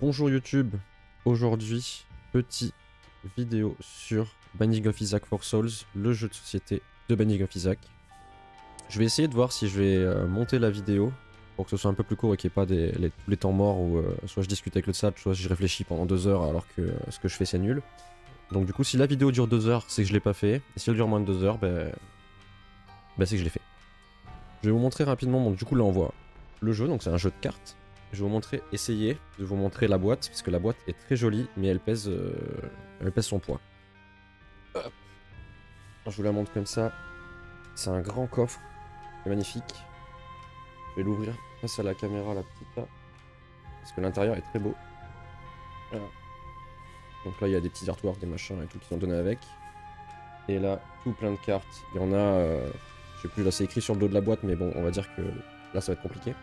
Bonjour YouTube, aujourd'hui, petite vidéo sur Binding of Isaac for Souls, le jeu de société de Binding of Isaac. Je vais essayer de voir si je vais monter la vidéo pour que ce soit un peu plus court et qu'il n'y ait pas tous les temps morts où soit je discute avec le chat, soit je réfléchis pendant 2 heures alors que ce que je fais c'est nul. Donc du coup si la vidéo dure 2 heures c'est que je l'ai pas fait, et si elle dure moins de 2 heures, c'est que je l'ai fait. Je vais vous montrer rapidement, donc du coup là on voit le jeu, donc c'est un jeu de cartes. Je vais vous montrer, essayer de vous montrer la boîte, parce que la boîte est très jolie, mais elle pèse son poids. Hop. Je vous la montre comme ça. C'est un grand coffre, c'est magnifique. Je vais l'ouvrir face à la caméra, la petite là, parce que l'intérieur est très beau. Voilà. Donc là il y a des petits artworks, des machins et tout qui sont donnés avec. Et là, tout plein de cartes. Il y en a, je sais plus, là c'est écrit sur le dos de la boîte, mais bon, on va dire que là ça va être compliqué.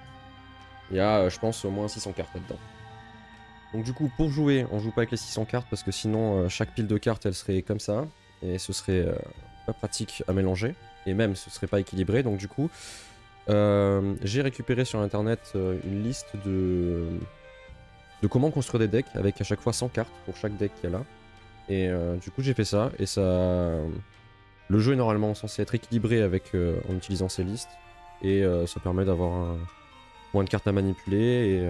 Il y a, je pense, au moins 600 cartes là-dedans. Donc du coup, pour jouer, on joue pas avec les 600 cartes parce que sinon, chaque pile de cartes, elle serait comme ça. Et ce serait pas pratique à mélanger. Et même, ce serait pas équilibré. Donc du coup, j'ai récupéré sur internet une liste de comment construire des decks avec à chaque fois 100 cartes pour chaque deck qu'il y a là. Et du coup, j'ai fait ça. Et ça... Le jeu est normalement censé être équilibré avec, en utilisant ces listes. Et ça permet d'avoir moins de cartes à manipuler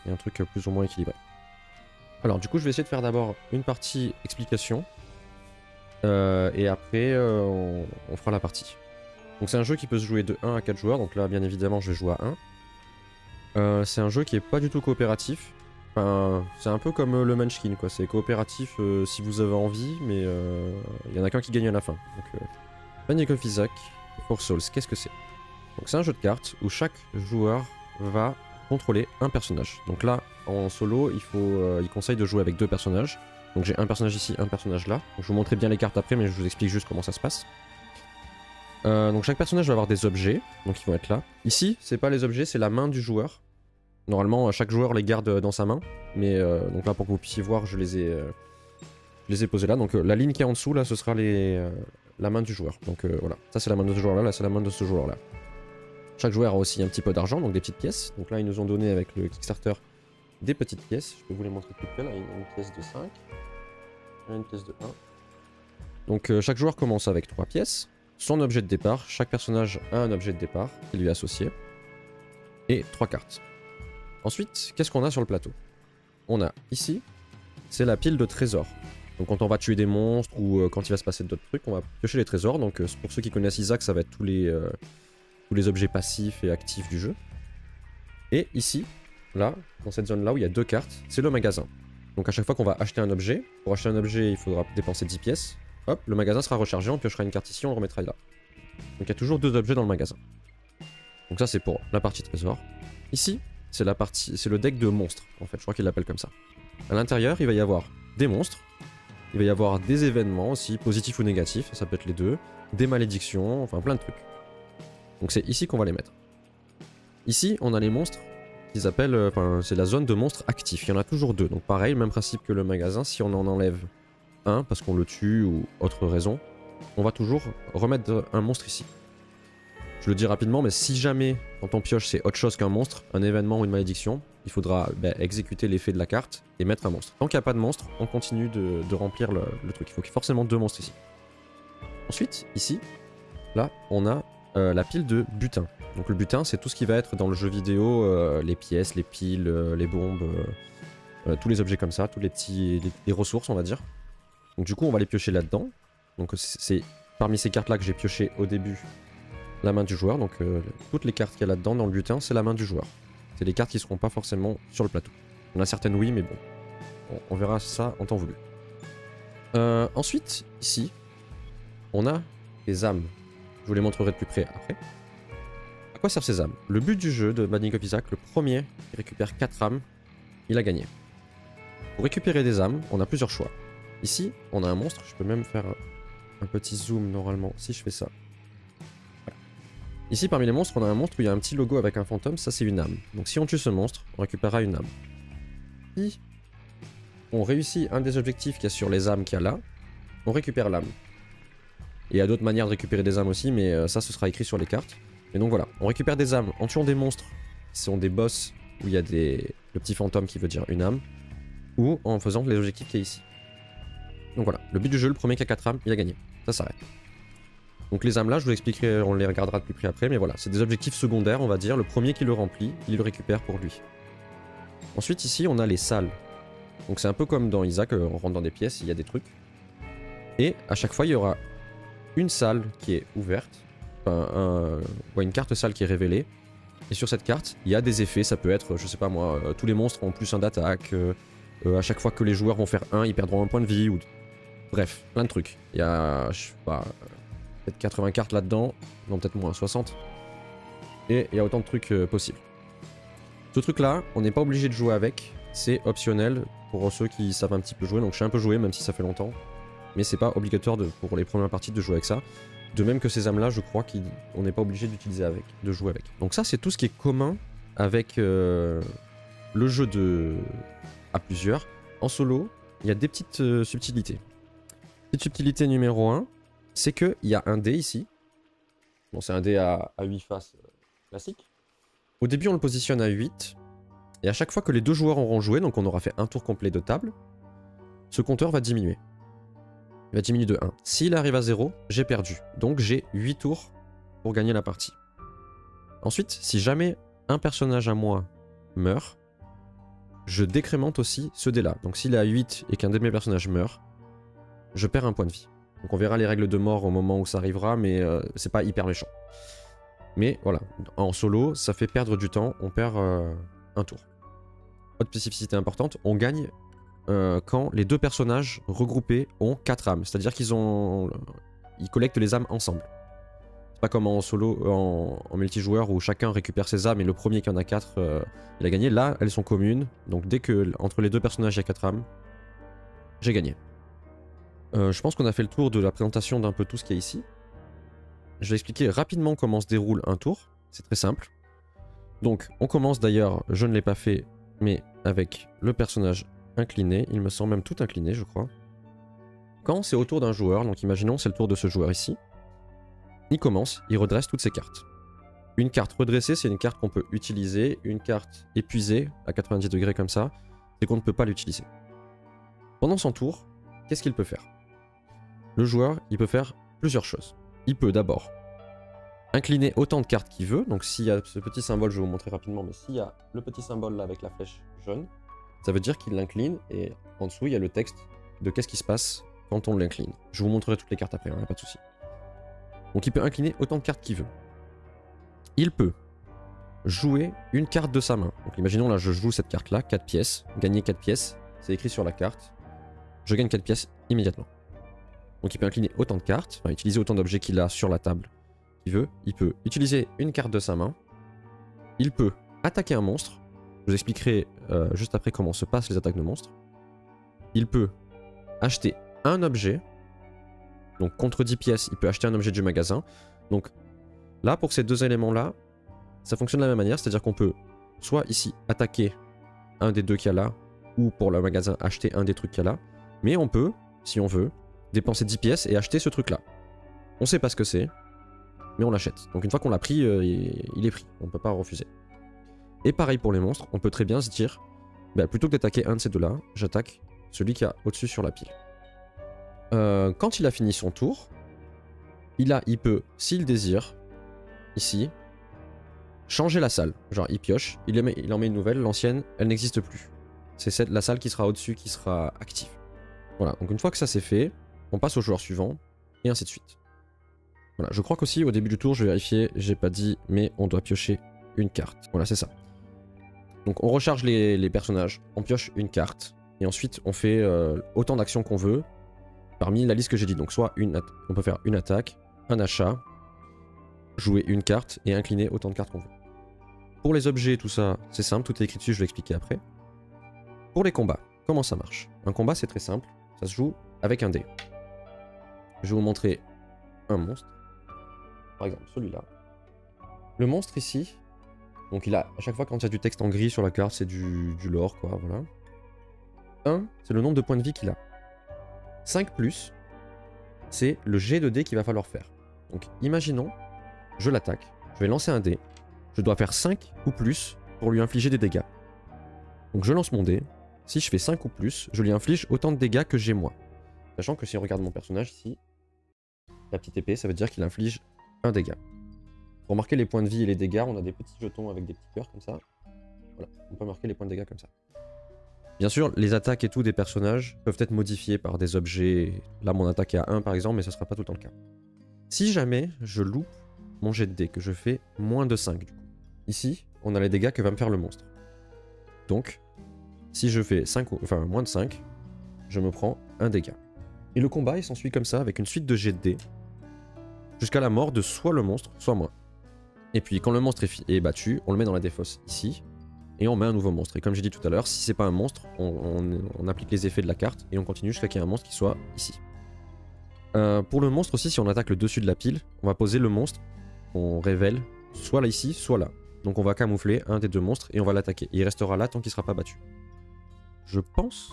et un truc plus ou moins équilibré. Alors du coup je vais essayer de faire d'abord une partie explication et après on fera la partie. Donc c'est un jeu qui peut se jouer de 1 à 4 joueurs, donc là bien évidemment je vais jouer à 1. C'est un jeu qui est pas du tout coopératif, enfin, c'est un peu comme le Munchkin quoi, c'est coopératif si vous avez envie mais il y en a qu'un qui gagne à la fin. Donc Binding of Isaac for Souls, qu'est-ce que c'est? Donc c'est un jeu de cartes où chaque joueur va contrôler un personnage. Donc là, en solo, il conseille de jouer avec 2 personnages. Donc j'ai un personnage ici, un personnage là. Donc, je vous montrerai bien les cartes après, mais je vous explique juste comment ça se passe. Donc chaque personnage va avoir des objets, donc ils vont être là. Ici, c'est pas les objets, c'est la main du joueur. Normalement, chaque joueur les garde dans sa main. Mais donc là, pour que vous puissiez voir, je les ai posés là. Donc la ligne qui est en dessous, là, ce sera la main du joueur. Donc voilà, ça c'est la main de ce joueur là, là c'est la main de ce joueur là. Chaque joueur a aussi un petit peu d'argent, donc des petites pièces. Donc là, ils nous ont donné avec le Kickstarter des petites pièces. Je peux vous les montrer plus près. Là, il y a une pièce de 5. Une pièce de 1. Donc chaque joueur commence avec 3 pièces. Son objet de départ. Chaque personnage a un objet de départ qui lui est associé. Et 3 cartes. Ensuite, qu'est-ce qu'on a sur le plateau? On a ici, c'est la pile de trésors. Donc quand on va tuer des monstres ou quand il va se passer d'autres trucs, on va piocher les trésors. Donc pour ceux qui connaissent Isaac, ça va être tous les objets passifs et actifs du jeu. Et ici, là, dans cette zone là où il y a 2 cartes, c'est le magasin. Donc à chaque fois qu'on va acheter un objet, pour acheter un objet il faudra dépenser 10 pièces. Hop, le magasin sera rechargé, on piochera une carte ici, on le remettra là. Donc il y a toujours 2 objets dans le magasin. Donc ça c'est pour la partie trésor. Ici, c'est le deck de monstres, en fait, je crois qu'il l'appelle comme ça. À l'intérieur, il va y avoir des monstres, il va y avoir des événements aussi, positifs ou négatifs, ça peut être les deux, des malédictions, enfin plein de trucs. Donc c'est ici qu'on va les mettre. Ici, on a les monstres qu'ils appellent, c'est la zone de monstres actifs. Il y en a toujours 2. Donc pareil, même principe que le magasin. Si on en enlève un parce qu'on le tue ou autre raison, on va toujours remettre un monstre ici. Je le dis rapidement, mais si jamais, quand on pioche, c'est autre chose qu'un monstre, un événement ou une malédiction, il faudra exécuter l'effet de la carte et mettre un monstre. Tant qu'il n'y a pas de monstre, on continue de remplir le truc. Il faut qu'il y ait forcément 2 monstres ici. Ensuite, ici, là, on a la pile de butin. Donc le butin c'est tout ce qui va être dans le jeu vidéo, les pièces, les piles, les bombes, tous les objets comme ça, tous les ressources on va dire. Donc du coup on va les piocher là-dedans. Donc c'est parmi ces cartes là que j'ai pioché au début la main du joueur. Donc toutes les cartes qu'il y a là-dedans dans le butin c'est la main du joueur. C'est les cartes qui seront pas forcément sur le plateau. Il y en a certaines oui mais bon, on verra ça en temps voulu. Ensuite ici on a les âmes. Je vous les montrerai de plus près après. À quoi servent ces âmes? Le but du jeu de Binding of Isaac, le premier qui récupère 4 âmes, il a gagné. Pour récupérer des âmes, on a plusieurs choix. Ici, on a un monstre, je peux même faire un petit zoom normalement si je fais ça. Voilà. Ici, parmi les monstres, on a un monstre où il y a un petit logo avec un fantôme, ça c'est une âme. Donc si on tue ce monstre, on récupérera une âme. Si on réussit un des objectifs qu'il y a sur les âmes qu'il y a là, on récupère l'âme. Et il y a d'autres manières de récupérer des âmes aussi, mais ça ce sera écrit sur les cartes. Et donc voilà, on récupère des âmes en tuant des monstres qui sont des boss où il y a le petit fantôme qui veut dire une âme. ou en faisant les objectifs qu'il y a ici. Donc voilà, le but du jeu, le premier qui a 4 âmes, il a gagné. Ça s'arrête. Donc les âmes là, je vous expliquerai, on les regardera de plus près après, mais voilà, c'est des objectifs secondaires, on va dire. Le premier qui le remplit, il le récupère pour lui. Ensuite ici, on a les salles. Donc c'est un peu comme dans Isaac, on rentre dans des pièces, il y a des trucs. Et à chaque fois, il y aura une salle qui est ouverte, enfin une carte salle qui est révélée. Et sur cette carte, il y a des effets, ça peut être, je sais pas moi, tous les monstres ont plus 1 d'attaque, à chaque fois que les joueurs vont faire 1, ils perdront 1 point de vie, ou... Bref, plein de trucs. Il y a, je sais pas, peut-être 80 cartes là-dedans, non peut-être moins, 60. Et il y a autant de trucs possibles. Ce truc-là, on n'est pas obligé de jouer avec, c'est optionnel pour ceux qui savent un petit peu jouer, donc je sais un peu jouer même si ça fait longtemps. Mais c'est pas obligatoire pour les premières parties de jouer avec ça. De même que ces âmes-là, je crois qu'on n'est pas obligé d'utiliser avec, de jouer avec. Donc ça, c'est tout ce qui est commun avec le jeu à plusieurs. En solo, il y a des petites subtilités. Petite subtilité numéro 1, c'est qu'il y a un dé ici. Bon, c'est un dé à 8 faces classique. Au début, on le positionne à 8. Et à chaque fois que les deux joueurs auront joué, donc on aura fait un tour complet de table, ce compteur va diminuer. Il va diminuer de 1. S'il arrive à 0, j'ai perdu. Donc j'ai 8 tours pour gagner la partie. Ensuite, si jamais un personnage à moi meurt, je décrémente aussi ce dé-là. Donc s'il est à 8 et qu'un de mes personnages meurt, je perds un point de vie. Donc on verra les règles de mort au moment où ça arrivera, mais c'est pas hyper méchant. Mais voilà, en solo, ça fait perdre du temps, on perd un tour. Autre spécificité importante, on gagne quand les deux personnages regroupés ont 4 âmes. C'est-à-dire ils collectent les âmes ensemble. C'est pas comme en solo, en multijoueur où chacun récupère ses âmes et le premier qui en a 4, il a gagné. Là, elles sont communes. Donc dès que entre les deux personnages il y a 4 âmes, j'ai gagné. Je pense qu'on a fait le tour de la présentation d'un peu tout ce qu'il y a ici. Je vais expliquer rapidement comment se déroule un tour. C'est très simple. Donc on commence d'ailleurs, je ne l'ai pas fait, mais avec le personnage incliné, il me semble même tout incliné je crois. Quand c'est au tour d'un joueur, donc imaginons c'est le tour de ce joueur ici, il commence, il redresse toutes ses cartes. Une carte redressée, c'est une carte qu'on peut utiliser, une carte épuisée à 90 degrés comme ça, c'est qu'on ne peut pas l'utiliser. Pendant son tour, qu'est-ce qu'il peut faire? Le joueur, il peut faire plusieurs choses. Il peut d'abord incliner autant de cartes qu'il veut, donc s'il y a ce petit symbole, je vais vous montrer rapidement, mais s'il y a le petit symbole là avec la flèche jaune, ça veut dire qu'il l'incline et en dessous il y a le texte de qu'est-ce qui se passe quand on l'incline. Je vous montrerai toutes les cartes après, hein, pas de souci. Donc il peut incliner autant de cartes qu'il veut. Il peut jouer une carte de sa main. Donc imaginons là je joue cette carte là, 4 pièces, gagner 4 pièces, c'est écrit sur la carte, je gagne 4 pièces immédiatement. Donc il peut incliner autant de cartes, enfin utiliser autant d'objets qu'il a sur la table qu'il veut. Il peut utiliser une carte de sa main. Il peut attaquer un monstre. Je vous expliquerai juste après comment se passent les attaques de monstres. Il peut acheter un objet. Donc contre 10 pièces, il peut acheter un objet du magasin. Donc là, pour ces deux éléments-là, ça fonctionne de la même manière. C'est-à-dire qu'on peut soit ici attaquer un des deux qu'il y a là, ou pour le magasin acheter un des trucs qu'il y a là. Mais on peut, si on veut, dépenser 10 pièces et acheter ce truc-là. On sait pas ce que c'est, mais on l'achète. Donc une fois qu'on l'a pris, il est pris. On peut pas refuser. Et pareil pour les monstres, on peut très bien se dire, bah, plutôt que d'attaquer un de ces deux-là, j'attaque celui qui est au-dessus sur la pile. Quand il a fini son tour, il peut, s'il désire, ici, changer la salle. Genre il pioche, il en met une nouvelle, l'ancienne, elle n'existe plus. C'est la salle qui sera au-dessus qui sera active. Voilà, donc une fois que ça c'est fait, on passe au joueur suivant, et ainsi de suite. Voilà, je crois qu'aussi au début du tour, je vais vérifier, j'ai pas dit, mais on doit piocher une carte. Voilà, c'est ça. Donc on recharge les personnages, on pioche une carte, et ensuite on fait autant d'actions qu'on veut, parmi la liste que j'ai dit. Donc soit on peut faire une attaque, un achat, jouer une carte, et incliner autant de cartes qu'on veut. Pour les objets, tout ça, c'est simple, tout est écrit dessus, je vais expliquer après. Pour les combats, comment ça marche? Un combat, c'est très simple, ça se joue avec un dé. Je vais vous montrer un monstre. Par exemple, celui-là. Le monstre ici, donc il a, à chaque fois quand il y a du texte en gris sur la carte, c'est du lore, quoi, voilà. 1, c'est le nombre de points de vie qu'il a. 5+, c'est le jet de dés qu'il va falloir faire. Donc imaginons, je l'attaque, je vais lancer un dé, je dois faire 5 ou plus pour lui infliger des dégâts. Donc je lance mon dé, si je fais 5 ou plus, je lui inflige autant de dégâts que j'ai moi. Sachant que si on regarde mon personnage ici, la petite épée, ça veut dire qu'il inflige un dégât. Pour marquer les points de vie et les dégâts, on a des petits jetons avec des petits cœurs comme ça. Voilà, on peut marquer les points de dégâts comme ça. Bien sûr, les attaques et tout des personnages peuvent être modifiées par des objets. Là, mon attaque est à 1 par exemple, mais ça sera pas tout le temps le cas. Si jamais je loupe mon jet de dés, que je fais moins de 5 du coup. Ici, on a les dégâts que va me faire le monstre. Donc, si je fais 5, enfin moins de 5, je me prends un dégât. Et le combat, il s'ensuit comme ça, avec une suite de jets de dés, jusqu'à la mort de soit le monstre, soit moi. Et puis, quand le monstre est battu, on le met dans la défausse ici, et on met un nouveau monstre. Et comme j'ai dit tout à l'heure, si c'est pas un monstre, on applique les effets de la carte, et on continue jusqu'à qu'il y ait un monstre qui soit ici. Pour le monstre aussi, si on attaque le dessus de la pile, on va poser le monstre, on révèle, soit là ici, soit là. Donc on va camoufler un des deux monstres, et on va l'attaquer. Il restera là tant qu'il sera pas battu. Je pense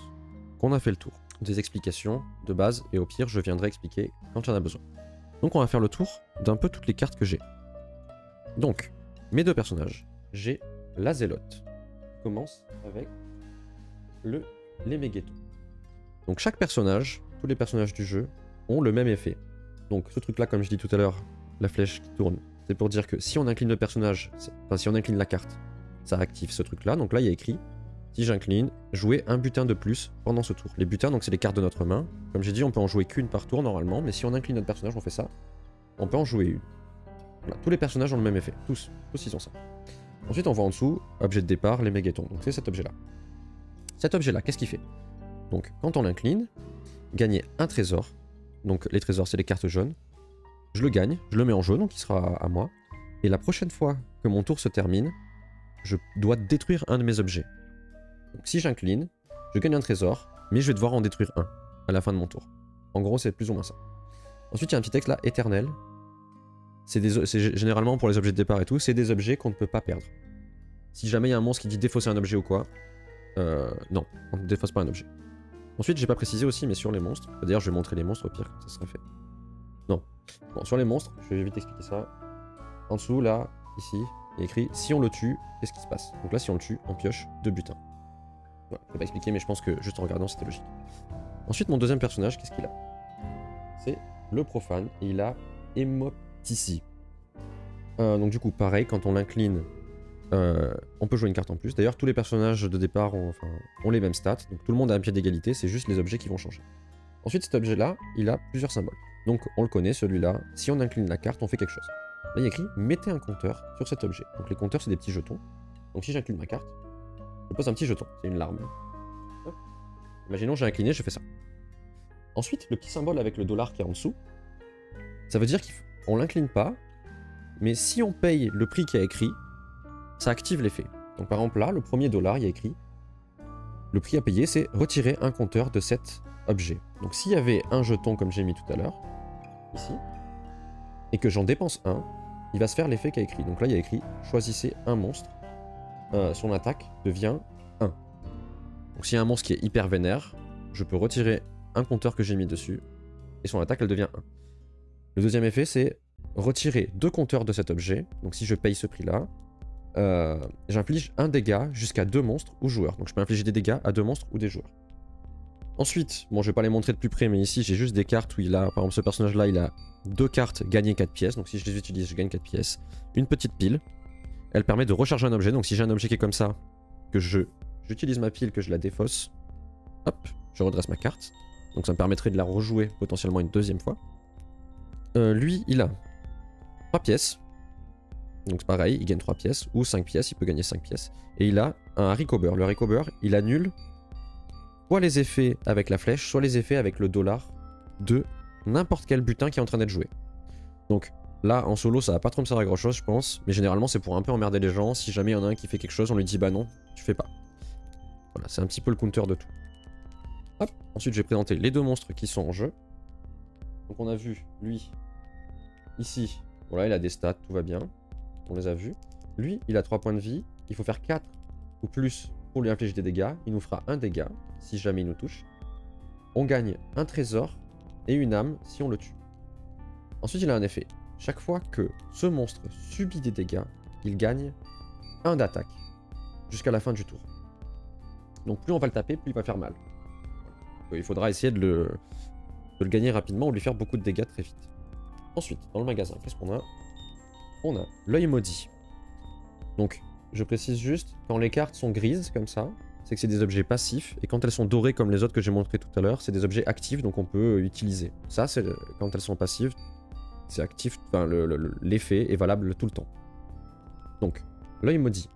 qu'on a fait le tour des explications de base, et au pire, je viendrai expliquer quand il y en a besoin. Donc on va faire le tour d'un peu toutes les cartes que j'ai. Donc, mes deux personnages, j'ai la Zélote. On commence avec l'Emegeton. Donc chaque personnage, tous les personnages du jeu, ont le même effet. Donc ce truc là, comme je dis tout à l'heure, la flèche qui tourne, c'est pour dire que si on incline le personnage, enfin si on incline la carte, ça active ce truc là. Donc là il y a écrit, si j'incline, jouer un butin de plus pendant ce tour. Les butins, donc c'est les cartes de notre main. Comme j'ai dit, on peut en jouer qu'une par tour normalement, mais si on incline notre personnage, on fait ça, on peut en jouer une. Voilà, tous les personnages ont le même effet, tous ils ont ça. Ensuite on voit en dessous, objet de départ, l'Emegeton, donc c'est cet objet là. Cet objet là, qu'est-ce qu'il fait? Donc quand on l'incline, gagner un trésor, donc les trésors c'est les cartes jaunes, je le gagne, je le mets en jaune, donc il sera à moi, et la prochaine fois que mon tour se termine, je dois détruire un de mes objets. Donc si j'incline, je gagne un trésor, mais je vais devoir en détruire un à la fin de mon tour. En gros c'est plus ou moins ça. Ensuite il y a un petit texte là, éternel. C'est généralement pour les objets de départ et tout, c'est des objets qu'on ne peut pas perdre. Si jamais il y a un monstre qui dit défausser un objet ou quoi, non, on ne défausse pas un objet. Ensuite, j'ai pas précisé aussi, mais sur les monstres, d'ailleurs je vais montrer les monstres au pire, ça sera fait. Non, bon, sur les monstres, je vais vite expliquer ça. En dessous, là, ici, il y a écrit si on le tue, qu'est-ce qui se passe? Donc là, si on le tue, on pioche 2 butins. Voilà, je vais pas expliquer, mais je pense que juste en regardant, c'était logique. Ensuite, mon deuxième personnage, qu'est-ce qu'il a? C'est le profane, et il a Hémoptysie. Donc du coup, pareil, quand on l'incline, on peut jouer une carte en plus. D'ailleurs, tous les personnages de départ ont les mêmes stats, donc tout le monde a un pied d'égalité, c'est juste les objets qui vont changer. Ensuite, cet objet-là, il a plusieurs symboles. Donc on le connaît, celui-là, si on incline la carte, on fait quelque chose. Là, il y a écrit « Mettez un compteur sur cet objet ». Donc les compteurs, c'est des petits jetons. Donc si j'incline ma carte, je pose un petit jeton, c'est une larme. Hop. Imaginons, j'ai incliné, je fais ça. Ensuite, le petit symbole avec le dollar qui est en dessous, ça veut dire qu'on l'incline pas, mais si on paye le prix qui a écrit, ça active l'effet. Donc par exemple là, le premier dollar, il y a écrit, le prix à payer, c'est retirer un compteur de cet objet. Donc s'il y avait un jeton comme j'ai mis tout à l'heure, ici, et que j'en dépense un, il va se faire l'effet qui a écrit. Donc là, il y a écrit, choisissez un monstre, son attaque devient 1. Donc s'il y a un monstre qui est hyper vénère, je peux retirer un compteur que j'ai mis dessus, et son attaque, elle devient 1. Le deuxième effet, c'est retirer 2 compteurs de cet objet. Donc si je paye ce prix-là, j'inflige un dégât jusqu'à 2 monstres ou joueurs. Donc je peux infliger des dégâts à 2 monstres ou des joueurs. Ensuite, bon je vais pas les montrer de plus près, mais ici j'ai juste des cartes où il a, par exemple ce personnage-là, il a 2 cartes gagner 4 pièces. Donc si je les utilise, je gagne 4 pièces. Une petite pile. Elle permet de recharger un objet. Donc si j'ai un objet qui est comme ça, que j'utilise ma pile, que je la défausse, hop, je redresse ma carte. Donc ça me permettrait de la rejouer potentiellement une deuxième fois. Lui, il a 3 pièces. Donc c'est pareil, il gagne 3 pièces. Ou 5 pièces, il peut gagner 5 pièces. Et il a un haricot beurre. Le haricot beurre, il annule soit les effets avec la flèche, soit les effets avec le dollar de n'importe quel butin qui est en train d'être joué. Donc là, en solo, ça va pas trop me servir à grand chose, je pense. Mais généralement, c'est pour un peu emmerder les gens. Si jamais il y en a un qui fait quelque chose, on lui dit bah non, tu fais pas. Voilà, c'est un petit peu le counter de tout. Hop. Ensuite, je vais présenter les 2 monstres qui sont en jeu. Donc on a vu, lui, ici, voilà, il a des stats, tout va bien. On les a vus. Lui, il a 3 points de vie. Il faut faire 4 ou plus pour lui infliger des dégâts. Il nous fera un dégât si jamais il nous touche. On gagne un trésor et une âme si on le tue. Ensuite, il a un effet. Chaque fois que ce monstre subit des dégâts, il gagne 1 d'attaque jusqu'à la fin du tour. Donc plus on va le taper, plus il va faire mal. Il faudra essayer de le gagner rapidement ou de lui faire beaucoup de dégâts très vite. Ensuite, dans le magasin, qu'est-ce qu'on a? On a l'œil maudit. Donc, je précise juste, quand les cartes sont grises comme ça, c'est que c'est des objets passifs, et quand elles sont dorées comme les autres que j'ai montré tout à l'heure, c'est des objets actifs, donc on peut utiliser. Ça, c'est quand elles sont passives, c'est actif, enfin l'effet est valable tout le temps. Donc, l'œil maudit.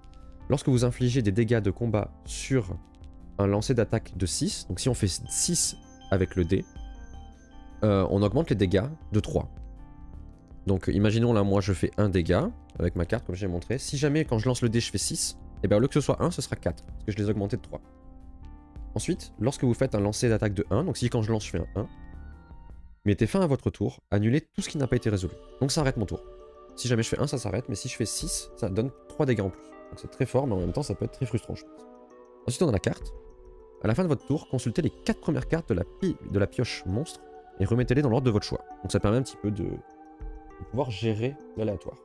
Lorsque vous infligez des dégâts de combat sur un lancer d'attaque de 6, donc si on fait 6 avec le dé, on augmente les dégâts de 3. Donc imaginons là, moi je fais 1 dégât avec ma carte comme j'ai montré. Si jamais quand je lance le dé je fais 6, et bien au lieu que ce soit 1, ce sera 4, parce que je les ai augmentés de 3. Ensuite, lorsque vous faites un lancer d'attaque de 1, donc si quand je lance je fais un 1, mettez fin à votre tour, annulez tout ce qui n'a pas été résolu. Donc ça arrête mon tour. Si jamais je fais 1, ça s'arrête, mais si je fais 6, ça donne 3 dégâts en plus. Donc c'est très fort, mais en même temps ça peut être très frustrant je pense. Ensuite on a la carte. À la fin de votre tour, consultez les 4 premières cartes de la pioche monstre et remettez-les dans l'ordre de votre choix. Donc ça permet un petit peu de pouvoir gérer l'aléatoire.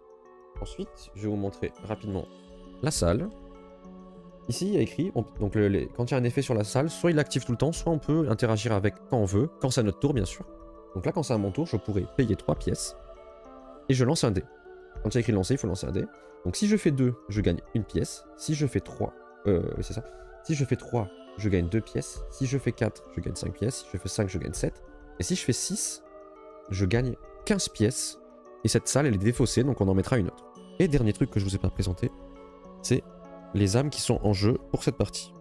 Ensuite, je vais vous montrer rapidement la salle. Ici, il y a écrit, donc quand il y a un effet sur la salle, soit il active tout le temps, soit on peut interagir avec quand on veut, quand c'est à notre tour bien sûr. Donc là, quand c'est à mon tour, je pourrais payer 3 pièces et je lance un dé. Quand il y a écrit lancer, il faut lancer un dé. Donc si je fais 2, je gagne 1 pièce. Si je fais 3, c'est ça. Si je fais 3, je gagne 2 pièces. Si je fais 4, je gagne 5 pièces. Si je fais 5, je gagne 7. Et si je fais 6, je gagne 15 pièces. Et cette salle, elle est défaussée, donc on en mettra une autre. Et dernier truc que je vous ai pas présenté, c'est les âmes qui sont en jeu pour cette partie.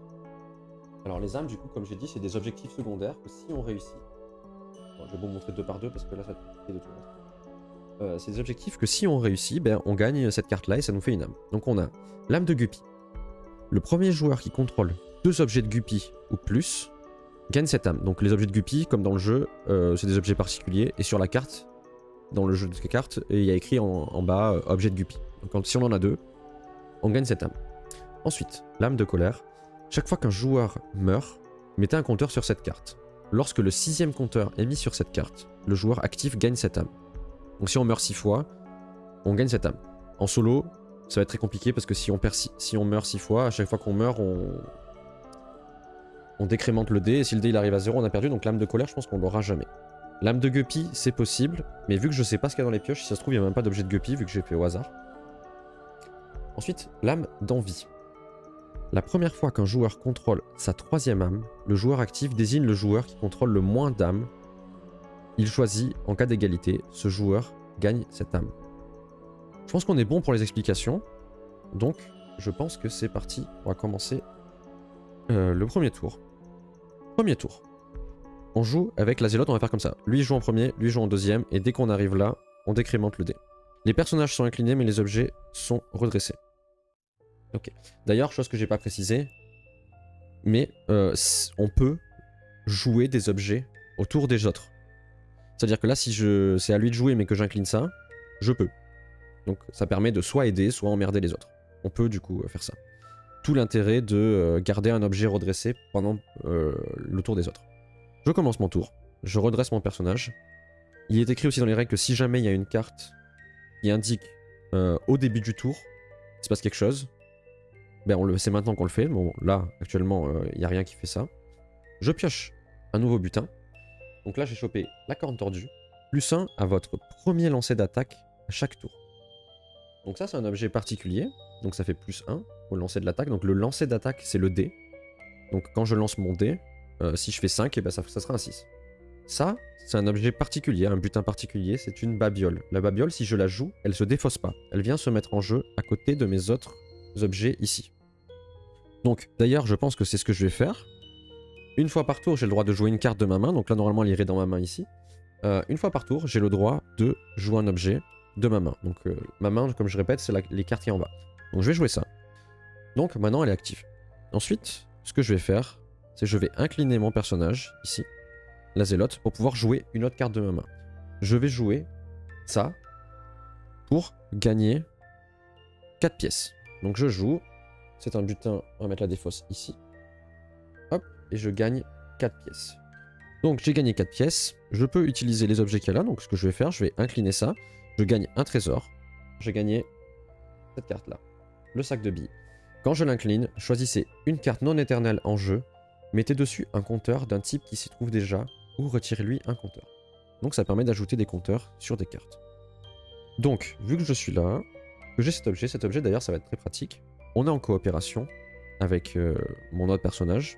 Alors les âmes, du coup, comme j'ai dit, c'est des objectifs secondaires que si on réussit... Bon, je vais vous montrer 2 par 2 parce que là, ça va être compliqué de tout montrer. C'est des objectifs que si on réussit, ben, on gagne cette carte-là et ça nous fait une âme. Donc on a l'âme de Guppy. Le premier joueur qui contrôle 2 objets de Guppy ou plus gagne cette âme. Donc les objets de Guppy, comme dans le jeu, c'est des objets particuliers. Et sur la carte, dans le jeu de cartes, il y a écrit en bas objet de Guppy. Donc si on en a 2, on gagne cette âme. Ensuite, l'âme de colère. Chaque fois qu'un joueur meurt, mettez un compteur sur cette carte. Lorsque le 6e compteur est mis sur cette carte, le joueur actif gagne cette âme. Donc si on meurt 6 fois, on gagne cette âme. En solo, ça va être très compliqué parce que si on meurt 6 fois, à chaque fois qu'on meurt, on décrémente le dé. Et si le dé il arrive à 0, on a perdu. Donc l'âme de colère, je pense qu'on l'aura jamais. L'âme de Guppy, c'est possible. Mais vu que je sais pas ce qu'il y a dans les pioches, si ça se trouve, il n'y a même pas d'objet de Guppy vu que j'ai fait au hasard. Ensuite, l'âme d'envie. La première fois qu'un joueur contrôle sa 3e âme, le joueur actif désigne le joueur qui contrôle le moins d'âmes. Il choisit, en cas d'égalité, ce joueur gagne cette âme. Je pense qu'on est bon pour les explications. Donc, je pense que c'est parti. On va commencer le premier tour. Premier tour. On joue avec la zélote, on va faire comme ça. Lui joue en premier, lui joue en deuxième, et dès qu'on arrive là, on décrémente le dé. Les personnages sont inclinés, mais les objets sont redressés. Ok. D'ailleurs, chose que j'ai pas précisé, mais on peut jouer des objets autour des autres. C'est-à-dire que là, si c'est à lui de jouer, mais que j'incline ça, je peux. Donc ça permet de soit aider, soit emmerder les autres. On peut du coup faire ça. Tout l'intérêt de garder un objet redressé pendant le tour des autres. Je commence mon tour, je redresse mon personnage. Il est écrit aussi dans les règles que si jamais il y a une carte qui indique au début du tour, il se passe quelque chose, ben c'est maintenant qu'on le fait. Bon là, actuellement, il n'y a rien qui fait ça. Je pioche un nouveau butin. Donc là, j'ai chopé la corne tordue, plus 1 à votre premier lancer d'attaque à chaque tour. Donc ça, c'est un objet particulier. Donc ça fait plus 1 au lancer de l'attaque. Donc le lancer d'attaque, c'est le dé. Donc quand je lance mon dé, si je fais 5, et ben ça sera un 6. Ça, c'est un objet particulier, un butin particulier, c'est une babiole. La babiole, si je la joue, elle se défausse pas. Elle vient se mettre en jeu à côté de mes autres objets ici. Donc d'ailleurs, je pense que c'est ce que je vais faire. Une fois par tour, j'ai le droit de jouer une carte de ma main. Donc là, normalement, elle irait dans ma main ici. Une fois par tour, j'ai le droit de jouer un objet de ma main. Donc ma main, comme je répète, c'est les cartes qui sont en bas. Donc je vais jouer ça. Donc maintenant, elle est active. Ensuite, ce que je vais faire, c'est que je vais incliner mon personnage, ici, la zélote, pour pouvoir jouer une autre carte de ma main. Je vais jouer ça pour gagner 4 pièces. Donc je joue, c'est un butin, on va mettre la défausse ici. Hop, et je gagne 4 pièces. Donc j'ai gagné 4 pièces, je peux utiliser les objets qu'il y a là, donc ce que je vais faire, je vais incliner ça, je gagne un trésor, j'ai gagné cette carte là, le sac de billes. Quand je l'incline, choisissez une carte non éternelle en jeu, mettez dessus un compteur d'un type qui s'y trouve déjà, ou retirez-lui un compteur. Donc ça permet d'ajouter des compteurs sur des cartes. Donc, vu que je suis là, que j'ai cet objet d'ailleurs ça va être très pratique, on est en coopération avec mon autre personnage,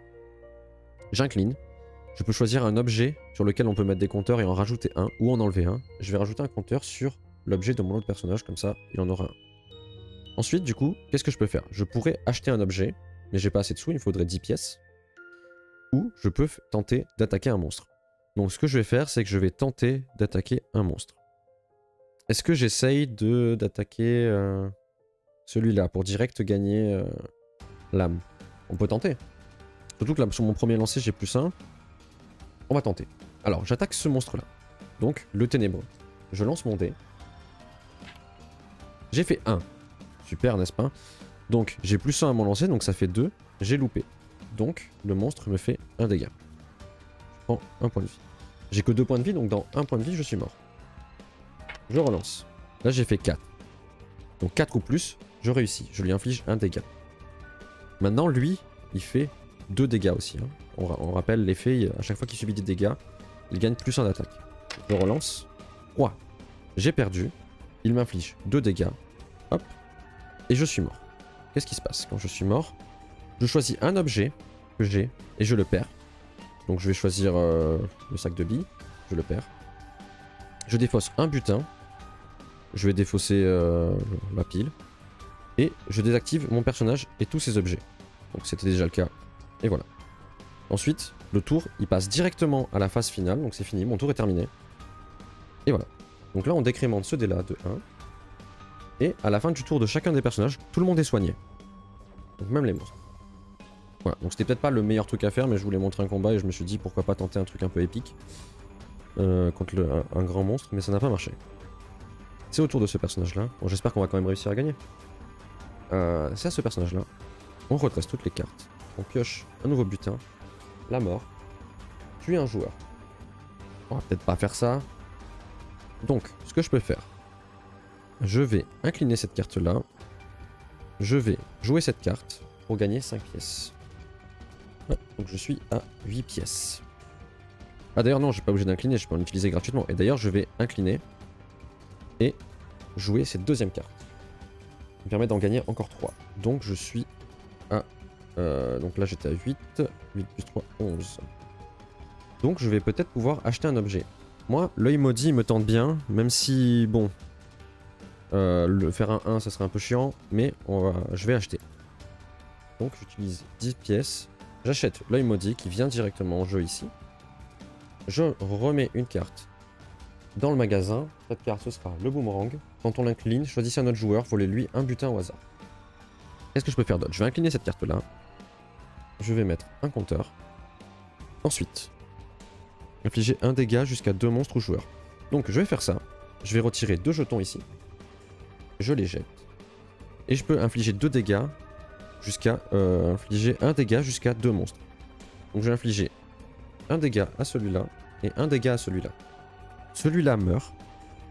j'incline, je peux choisir un objet sur lequel on peut mettre des compteurs et en rajouter un, ou en enlever un. Je vais rajouter un compteur sur l'objet de mon autre personnage, comme ça il en aura un. Ensuite, du coup, qu'est-ce que je peux faire? Je pourrais acheter un objet, mais j'ai pas assez de sous, il me faudrait 10 pièces. Ou je peux tenter d'attaquer un monstre. Donc ce que je vais faire, c'est que je vais tenter d'attaquer un monstre. Est-ce que j'essaye d'attaquer celui-là pour direct gagner l'âme? On peut tenter. Surtout que là, sur mon premier lancer, j'ai +1. On va tenter. Alors, j'attaque ce monstre-là. Donc, le ténébreux. Je lance mon dé. J'ai fait 1. Super, n'est-ce pas? Donc, j'ai +1 à mon lancer, donc ça fait 2. J'ai loupé. Donc, le monstre me fait 1 dégât. Je prends 1 point de vie. J'ai que 2 points de vie, donc dans 1 point de vie, je suis mort. Je relance. Là, j'ai fait 4. Donc 4 ou plus, je réussis. Je lui inflige 1 dégât. Maintenant, lui, il fait 2 dégâts aussi. Hein. On rappelle l'effet, à chaque fois qu'il subit des dégâts, il gagne +1 d'attaque. Je relance. 3. J'ai perdu. Il m'inflige 2 dégâts. Hop. Et je suis mort. Qu'est-ce qui se passe quand je suis mort? Je choisis un objet que j'ai et je le perds. Donc je vais choisir le sac de billes. Je le perds. Je défausse un butin. Je vais défausser la pile. Et je désactive mon personnage et tous ses objets. Donc c'était déjà le cas. Et voilà. Ensuite, le tour, il passe directement à la phase finale. Donc c'est fini, mon tour est terminé. Et voilà. Donc là, on décrémente ce dé-là de 1. Et à la fin du tour de chacun des personnages, tout le monde est soigné. Donc même les monstres. Voilà, donc c'était peut-être pas le meilleur truc à faire, mais je voulais montrer un combat et je me suis dit pourquoi pas tenter un truc un peu épique contre un grand monstre, mais ça n'a pas marché. C'est au tour de ce personnage-là. Bon, j'espère qu'on va quand même réussir à gagner. C'est à ce personnage-là. On retrace toutes les cartes. On pioche un nouveau butin. La mort. Tuer un joueur. On va peut-être pas faire ça. Donc, ce que je peux faire, je vais incliner cette carte-là. Je vais jouer cette carte pour gagner 5 pièces. Ouais, donc je suis à 8 pièces. Ah d'ailleurs non, je suis pas obligé d'incliner, je peux en utiliser gratuitement. Et d'ailleurs je vais incliner et jouer cette deuxième carte. Ça me permet d'en gagner encore 3. Donc je suis à... donc là j'étais à 8. 8 plus 3, 11. Donc je vais peut-être pouvoir acheter un objet. Moi, l'œil maudit me tente bien, même si, bon... le faire un 1, ça serait un peu chiant, mais je vais acheter. Donc j'utilise 10 pièces. J'achète l'œil maudit qui vient directement en jeu ici. Je remets une carte dans le magasin. Cette carte, ce sera le boomerang. Quand on l'incline, choisissez un autre joueur, volez-lui un butin au hasard. Qu'est-ce que je peux faire d'autre? Je vais incliner cette carte-là. Je vais mettre un compteur. Ensuite, infliger un dégât jusqu'à 2 monstres ou joueurs. Donc je vais faire ça. Je vais retirer 2 jetons ici. Je les jette. Et je peux infliger 2 dégâts jusqu'à infliger 1 dégât jusqu'à 2 monstres. Donc je vais infliger un dégât à celui-là et un dégât à celui-là. Celui-là meurt,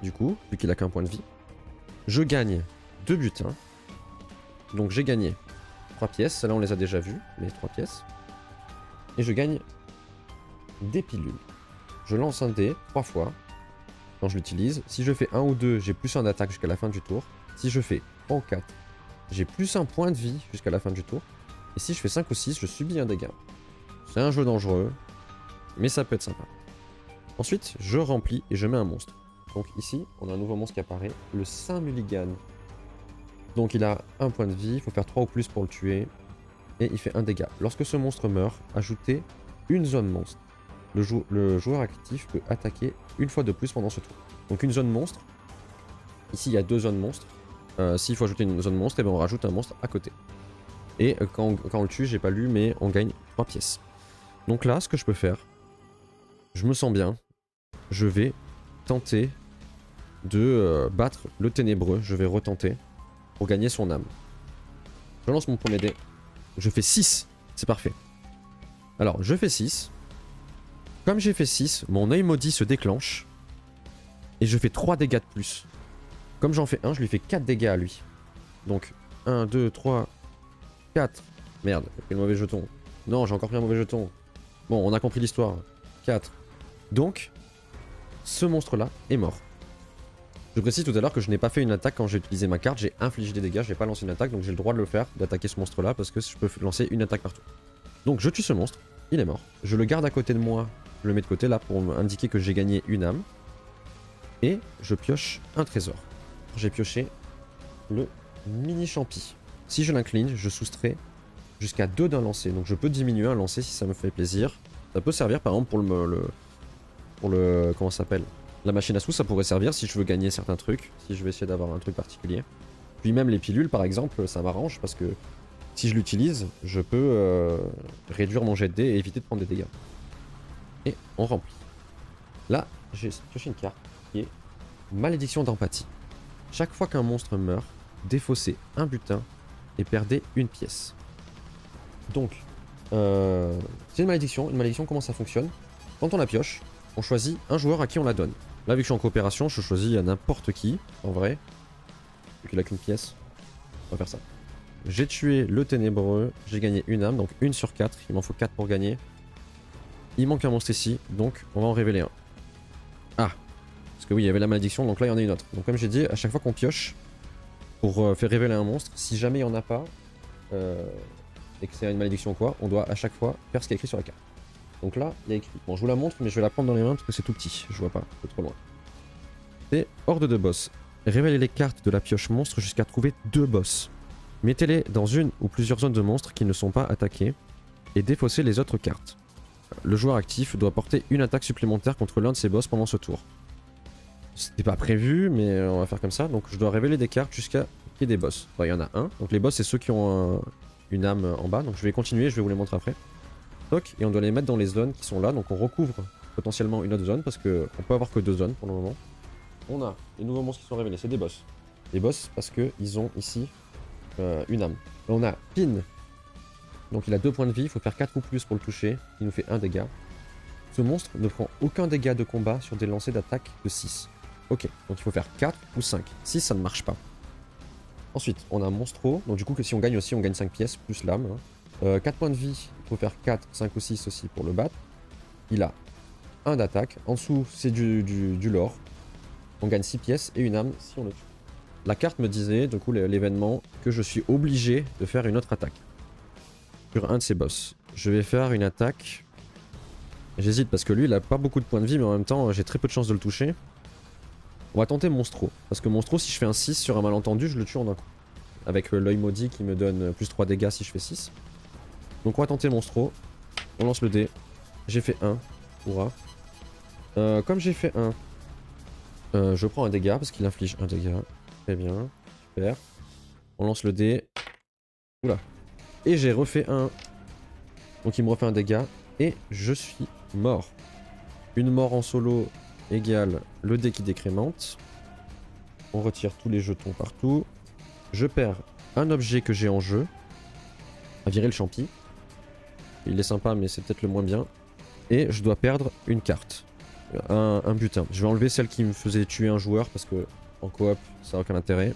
du coup, vu qu'il a qu'un point de vie. Je gagne 2 butins. Donc j'ai gagné 3 pièces. Celles-là on les a déjà vues, les 3 pièces. Et je gagne des pilules. Je lance un dé 3 fois quand je l'utilise. Si je fais 1 ou 2, j'ai +1 d'attaque jusqu'à la fin du tour. Si je fais 3 ou 4, j'ai +1 point de vie jusqu'à la fin du tour. Et si je fais 5 ou 6, je subis un dégât. C'est un jeu dangereux, mais ça peut être sympa. Ensuite, je remplis et je mets un monstre. Donc ici, on a un nouveau monstre qui apparaît, le Saint-Mulligan. Donc il a 1 point de vie, il faut faire 3 ou plus pour le tuer. Et il fait 1 dégât. Lorsque ce monstre meurt, ajoutez une zone monstre. Le joueur actif peut attaquer une fois de plus pendant ce tour. Donc une zone monstre. Ici, il y a 2 zones monstres. S'il faut ajouter une zone monstre, et bien on rajoute un monstre à côté. Et quand on le tue, j'ai pas lu, mais on gagne 3 pièces. Donc là, ce que je peux faire, je me sens bien. Je vais tenter de battre le ténébreux. Je vais retenter pour gagner son âme. Je lance mon premier dé. Je fais 6. C'est parfait. Alors, je fais 6. Comme j'ai fait 6, mon œil maudit se déclenche. Et je fais 3 dégâts de plus. Comme j'en fais 1, je lui fais 4 dégâts à lui. Donc, 1, 2, 3, 4. Merde, j'ai pris le mauvais jeton. Non, j'ai encore pris un mauvais jeton. Bon, on a compris l'histoire. 4. Donc, ce monstre-là est mort. Je précise tout à l'heure que je n'ai pas fait une attaque quand j'ai utilisé ma carte, j'ai infligé des dégâts, j'ai pas lancé une attaque, donc j'ai le droit de le faire, d'attaquer ce monstre-là, parce que je peux lancer une attaque partout. Donc je tue ce monstre, il est mort. Je le garde à côté de moi, je le mets de côté là pour m'indiquer que j'ai gagné une âme. Et je pioche un trésor. J'ai pioché le mini champi. Si je l'incline, je soustrais jusqu'à 2 d'un lancer, donc je peux diminuer un lancer si ça me fait plaisir. Ça peut servir par exemple pour le comment ça s'appelle, la machine à sous, ça pourrait servir si je veux gagner certains trucs, si je veux essayer d'avoir un truc particulier. Puis même les pilules par exemple, ça m'arrange parce que si je l'utilise, je peux réduire mon jet de dés et éviter de prendre des dégâts. Et on remplit. Là, j'ai pioché une carte qui est Malédiction d'empathie. Chaque fois qu'un monstre meurt, défaussez un butin et perdez une pièce. Donc, c'est une malédiction. Une malédiction, comment ça fonctionne? Quand on la pioche, on choisit un joueur à qui on la donne. Là, vu que je suis en coopération, je choisis à n'importe qui, en vrai. Vu qu'il a qu'une pièce, on va faire ça. J'ai tué le ténébreux, j'ai gagné une âme, donc 1 sur 4, il m'en faut 4 pour gagner. Il manque un monstre ici, donc on va en révéler un. Ah, parce que oui, il y avait la malédiction, donc là il y en a une autre. Donc comme j'ai dit, à chaque fois qu'on pioche, pour faire révéler un monstre, si jamais il n'y en a pas, et que c'est une malédiction ou quoi, on doit à chaque fois faire ce qui est écrit sur la carte. Donc là, il y a écrit. Bon, je vous la montre, mais je vais la prendre dans les mains parce que c'est tout petit. Je vois pas, c'est trop loin. C'est Horde de boss. Révélez les cartes de la pioche monstre jusqu'à trouver 2 boss. Mettez-les dans une ou plusieurs zones de monstres qui ne sont pas attaquées et défaussez les autres cartes. Le joueur actif doit porter une attaque supplémentaire contre l'un de ces boss pendant ce tour. C'était pas prévu, mais on va faire comme ça. Donc je dois révéler des cartes jusqu'à qu'il y ait des boss. Bon, il y en a un. Donc les boss, c'est ceux qui ont une âme en bas. Donc je vais continuer, je vais vous les montrer après. Et on doit les mettre dans les zones qui sont là, donc on recouvre potentiellement une autre zone parce qu'on peut avoir que 2 zones pour le moment. On a les nouveaux monstres qui sont révélés, c'est des boss. Des boss parce qu'ils ont ici une âme. Là, on a Pin, donc il a 2 points de vie, il faut faire 4 ou plus pour le toucher, il nous fait 1 dégât. Ce monstre ne prend aucun dégât de combat sur des lancers d'attaque de 6. Ok, donc il faut faire 4 ou 5, 6 ça ne marche pas. Ensuite, on a Monstro, donc du coup que si on gagne aussi, on gagne 5 pièces plus l'âme. 4 points de vie, il faut faire 4, 5 ou 6 aussi pour le battre. Il a 1 d'attaque. En dessous, c'est du lore. On gagne 6 pièces et une âme si on le tue. La carte me disait, du coup, l'événement, que je suis obligé de faire une autre attaque. Sur un de ses boss. Je vais faire une attaque. J'hésite parce que lui, il a pas beaucoup de points de vie, mais en même temps, j'ai très peu de chances de le toucher. On va tenter Monstro. Parce que Monstro, si je fais un 6 sur un malentendu, je le tue en un coup. Avec l'œil maudit qui me donne plus 3 dégâts si je fais 6. Donc on va tenter Monstro. On lance le dé. J'ai fait 1. Hurrah. Comme j'ai fait 1, je prends un dégât parce qu'il inflige un dégât. Très bien. Super. On lance le dé. Oula. Et j'ai refait 1. Donc il me refait un dégât. Et je suis mort. Une mort en solo égale le dé qui décrémente. On retire tous les jetons partout. Je perds un objet que j'ai en jeu. À virer le champi. Il est sympa mais c'est peut-être le moins bien. Et je dois perdre une carte. Un butin. Je vais enlever celle qui me faisait tuer un joueur parce que en coop ça n'a aucun intérêt.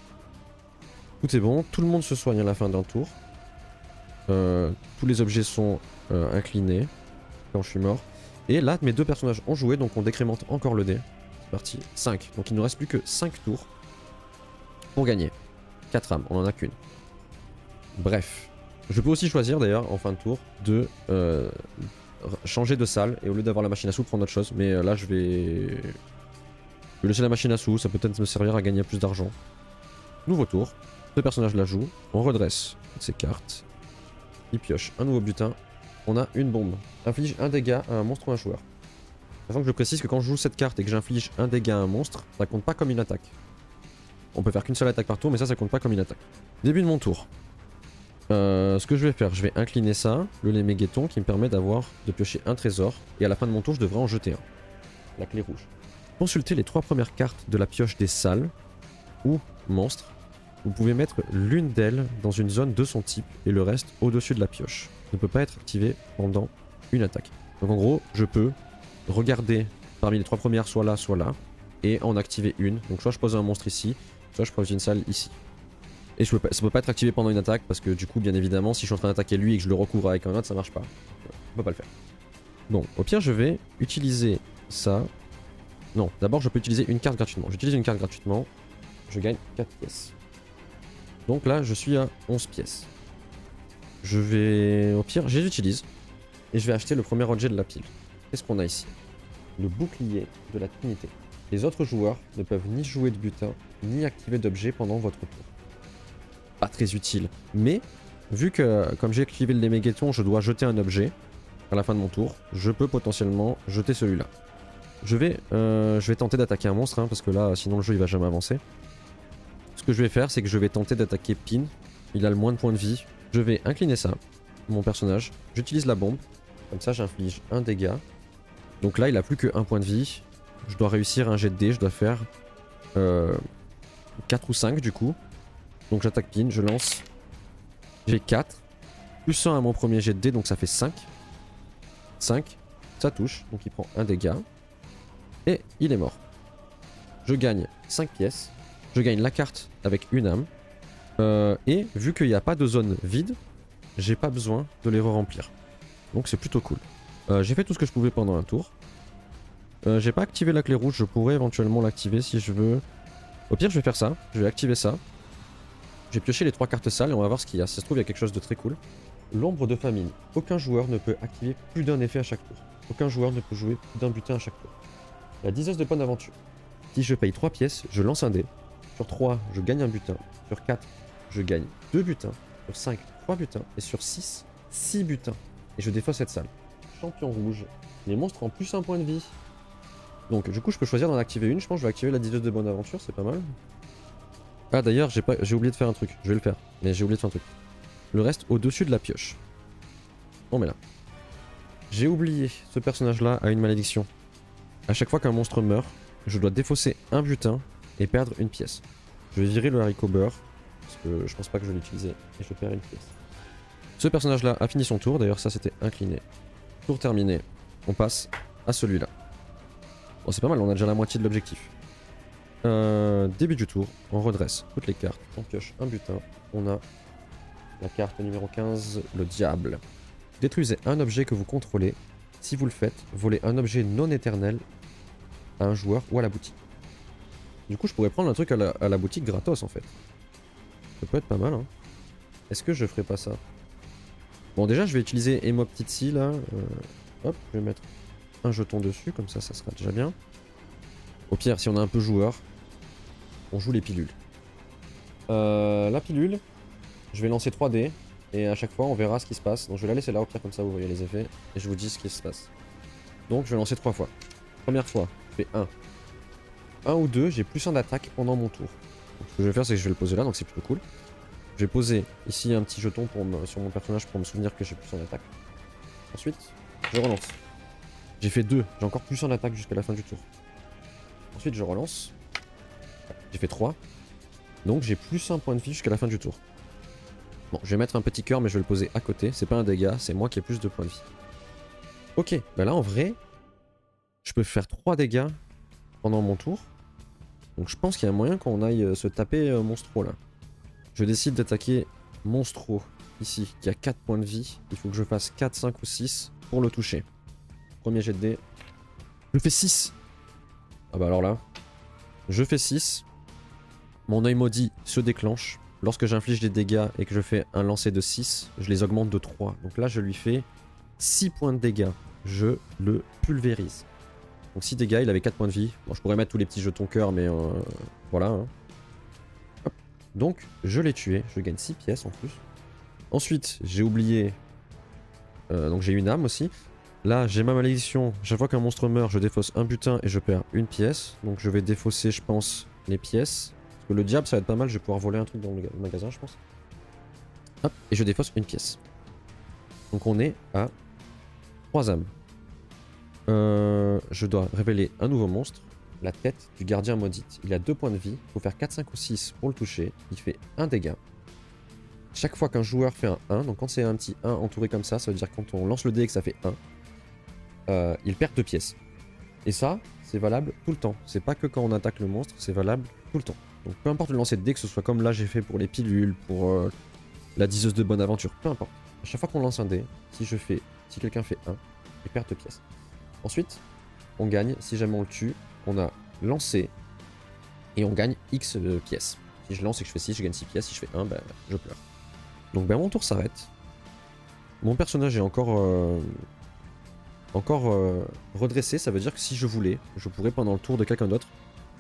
Tout est bon. Tout le monde se soigne à la fin d'un tour. Tous les objets sont inclinés quand je suis mort. Et là mes 2 personnages ont joué donc on décrémente encore le dé. C'est parti. 5. Donc il ne nous reste plus que 5 tours pour gagner. 4 âmes. On en a qu'une. Bref. Je peux aussi choisir d'ailleurs en fin de tour de changer de salle et au lieu d'avoir la machine à sous prendre autre chose. Mais là je vais laisser la machine à sous, ça peut peut-être me servir à gagner plus d'argent. Nouveau tour, 2 personnages la jouent, on redresse toutes ces cartes. Il pioche un nouveau butin, on a une bombe. Inflige un dégât à un monstre ou un joueur. Sachant que je précise que quand je joue cette carte et que j'inflige un dégât à un monstre, ça compte pas comme une attaque. On peut faire qu'une seule attaque par tour mais ça compte pas comme une attaque. Début de mon tour. Ce que je vais faire, je vais incliner ça, le léméguéton qui me permet de piocher un trésor, et à la fin de mon tour je devrais en jeter un. La clé rouge. Consultez les 3 premières cartes de la pioche des salles, ou monstres. Vous pouvez mettre l'une d'elles dans une zone de son type, et le reste au-dessus de la pioche. Ne peut pas être activé pendant une attaque. Donc en gros, je peux regarder parmi les 3 premières, soit là, et en activer une. Donc soit je pose un monstre ici, soit je pose une salle ici. Et ça peut pas être activé pendant une attaque parce que du coup, bien évidemment, si je suis en train d'attaquer lui et que je le recouvre avec un autre, ça marche pas. On peut pas le faire. Bon, au pire, je vais utiliser ça. Non, d'abord, je peux utiliser une carte gratuitement. J'utilise une carte gratuitement. Je gagne 4 pièces. Donc là, je suis à 11 pièces. Je vais... Au pire, je les utilise. Et je vais acheter le premier objet de la pile. Qu'est-ce qu'on a ici? Le bouclier de la Trinité. Les autres joueurs ne peuvent ni jouer de butin, ni activer d'objet pendant votre tour. Pas très utile. Mais, vu que, comme j'ai activé le démégaton, je dois jeter un objet à la fin de mon tour, je peux potentiellement jeter celui-là. Je vais tenter d'attaquer un monstre, hein, parce que là, sinon le jeu il va jamais avancer. Ce que je vais faire, c'est que je vais tenter d'attaquer Pin. Il a le moins de points de vie. Je vais incliner ça, mon personnage. J'utilise la bombe. Comme ça, j'inflige un dégât. Donc là, il a plus que 1 point de vie. Je dois réussir un jet de dés. Je dois faire 4 ou 5 du coup. Donc j'attaque Pin, je lance. J'ai 4. Plus 1 à mon premier jet de dés, donc ça fait 5. 5. Ça touche, donc il prend un dégât. Et il est mort. Je gagne 5 pièces. Je gagne la carte avec une âme. Et vu qu'il n'y a pas de zone vide, j'ai pas besoin de les re-remplir. Donc c'est plutôt cool. J'ai fait tout ce que je pouvais pendant un tour. J'ai pas activé la clé rouge, je pourrais éventuellement l'activer si je veux. Au pire, je vais faire ça. Je vais activer ça. Je vais piocher les 3 cartes sales et on va voir ce qu'il y a. Si ça se trouve, il y a quelque chose de très cool. L'ombre de famine. Aucun joueur ne peut activer plus d'un effet à chaque tour. Aucun joueur ne peut jouer plus d'un butin à chaque tour. La diseuse de bonne aventure. Si je paye 3 pièces, je lance un dé. Sur 3, je gagne un butin. Sur 4, je gagne 2 butins. Sur 5, 3 butins. Et sur 6, 6 butins. Et je défausse cette salle. Champion rouge. Les monstres ont plus 1 point de vie. Donc du coup, je peux choisir d'en activer une. Je pense que je vais activer la diseuse de bonne aventure, c'est pas mal. Ah d'ailleurs, j'ai oublié de faire un truc. Je vais le faire. Mais j'ai oublié de faire un truc. Le reste au-dessus de la pioche. On met là. J'ai oublié, ce personnage-là a une malédiction. À chaque fois qu'un monstre meurt, je dois défausser un butin et perdre une pièce. Je vais virer le haricot beurre, parce que je pense pas que je vais l'utiliser, et je perds une pièce. Ce personnage-là a fini son tour, d'ailleurs ça c'était incliné. Tour terminé, on passe à celui-là. Bon c'est pas mal, on a déjà la moitié de l'objectif. Début du tour, on redresse toutes les cartes, on pioche un butin, on a la carte numéro 15, le diable. Détruisez un objet que vous contrôlez. Si vous le faites, volez un objet non éternel à un joueur ou à la boutique. Du coup, je pourrais prendre un truc à la boutique gratos en fait. Ça peut être pas mal, hein. Est-ce que je ferais pas ça? Bon, déjà, je vais utiliser Emo Petite là. Hop, je vais mettre un jeton dessus, comme ça sera déjà bien. Au pire, si on a un peu joueur, on joue les pilules. La pilule, je vais lancer 3 dés. Et à chaque fois, on verra ce qui se passe. Donc je vais la laisser là, au pire, comme ça vous voyez les effets. Et je vous dis ce qui se passe. Donc je vais lancer 3 fois. Première fois, je fais 1. 1 ou 2, j'ai plus 1 d'attaque pendant mon tour. Donc, ce que je vais faire, c'est que je vais le poser là, donc c'est plutôt cool. Je vais poser ici un petit jeton sur mon personnage pour me souvenir que j'ai plus 1 d'attaque. Ensuite, je relance. J'ai fait 2, j'ai encore plus 1 d'attaque jusqu'à la fin du tour. Ensuite, je relance. J'ai fait 3. Donc j'ai plus 1 point de vie jusqu'à la fin du tour. Bon, je vais mettre un petit cœur, mais je vais le poser à côté. C'est pas un dégât, c'est moi qui ai plus de points de vie. Ok, bah là en vrai, je peux faire 3 dégâts pendant mon tour. Donc je pense qu'il y a moyen qu'on aille se taper Monstro là. Je décide d'attaquer Monstro ici, qui a 4 points de vie. Il faut que je fasse 4, 5 ou 6 pour le toucher. Premier jet de dés. Je fais 6. Ah bah alors là, je fais 6. Mon œil maudit se déclenche. Lorsque j'inflige des dégâts et que je fais un lancer de 6, je les augmente de 3. Donc là, je lui fais 6 points de dégâts. Je le pulvérise. Donc 6 dégâts, il avait 4 points de vie. Bon, je pourrais mettre tous les petits jetons cœur, mais voilà. Hein. Hop. Donc, je l'ai tué. Je gagne 6 pièces en plus. Ensuite, j'ai oublié... donc j'ai une âme aussi. Là, j'ai ma malédiction. Chaque fois qu'un monstre meurt, je défausse un butin et je perds une pièce. Donc je vais défausser, je pense, les pièces. Le diable ça va être pas mal, je vais pouvoir voler un truc dans le magasin je pense. Hop, et je défausse une pièce. Donc on est à 3 âmes. Je dois révéler un nouveau monstre, la tête du gardien maudite. Il a 2 points de vie, il faut faire 4, 5 ou 6 pour le toucher. Il fait 1 dégât. Chaque fois qu'un joueur fait un 1, donc quand c'est un petit 1 entouré comme ça veut dire quand on lance le dé et que ça fait 1, il perd 2 pièces. Et ça, c'est valable tout le temps. C'est pas que quand on attaque le monstre, c'est valable tout le temps. Donc peu importe le lancer de dés, que ce soit comme là j'ai fait pour les pilules, pour la diseuse de bonne aventure, peu importe. À chaque fois qu'on lance un dé, si quelqu'un fait 1, il perd 2 pièces. Ensuite, on gagne, si jamais on le tue, on a lancé et on gagne X pièces. Si je lance et que je fais 6, je gagne 6 pièces, si je fais 1, bah, je pleure. Donc bah, mon tour s'arrête. Mon personnage est encore redressé, ça veut dire que si je voulais, je pourrais pendant le tour de quelqu'un d'autre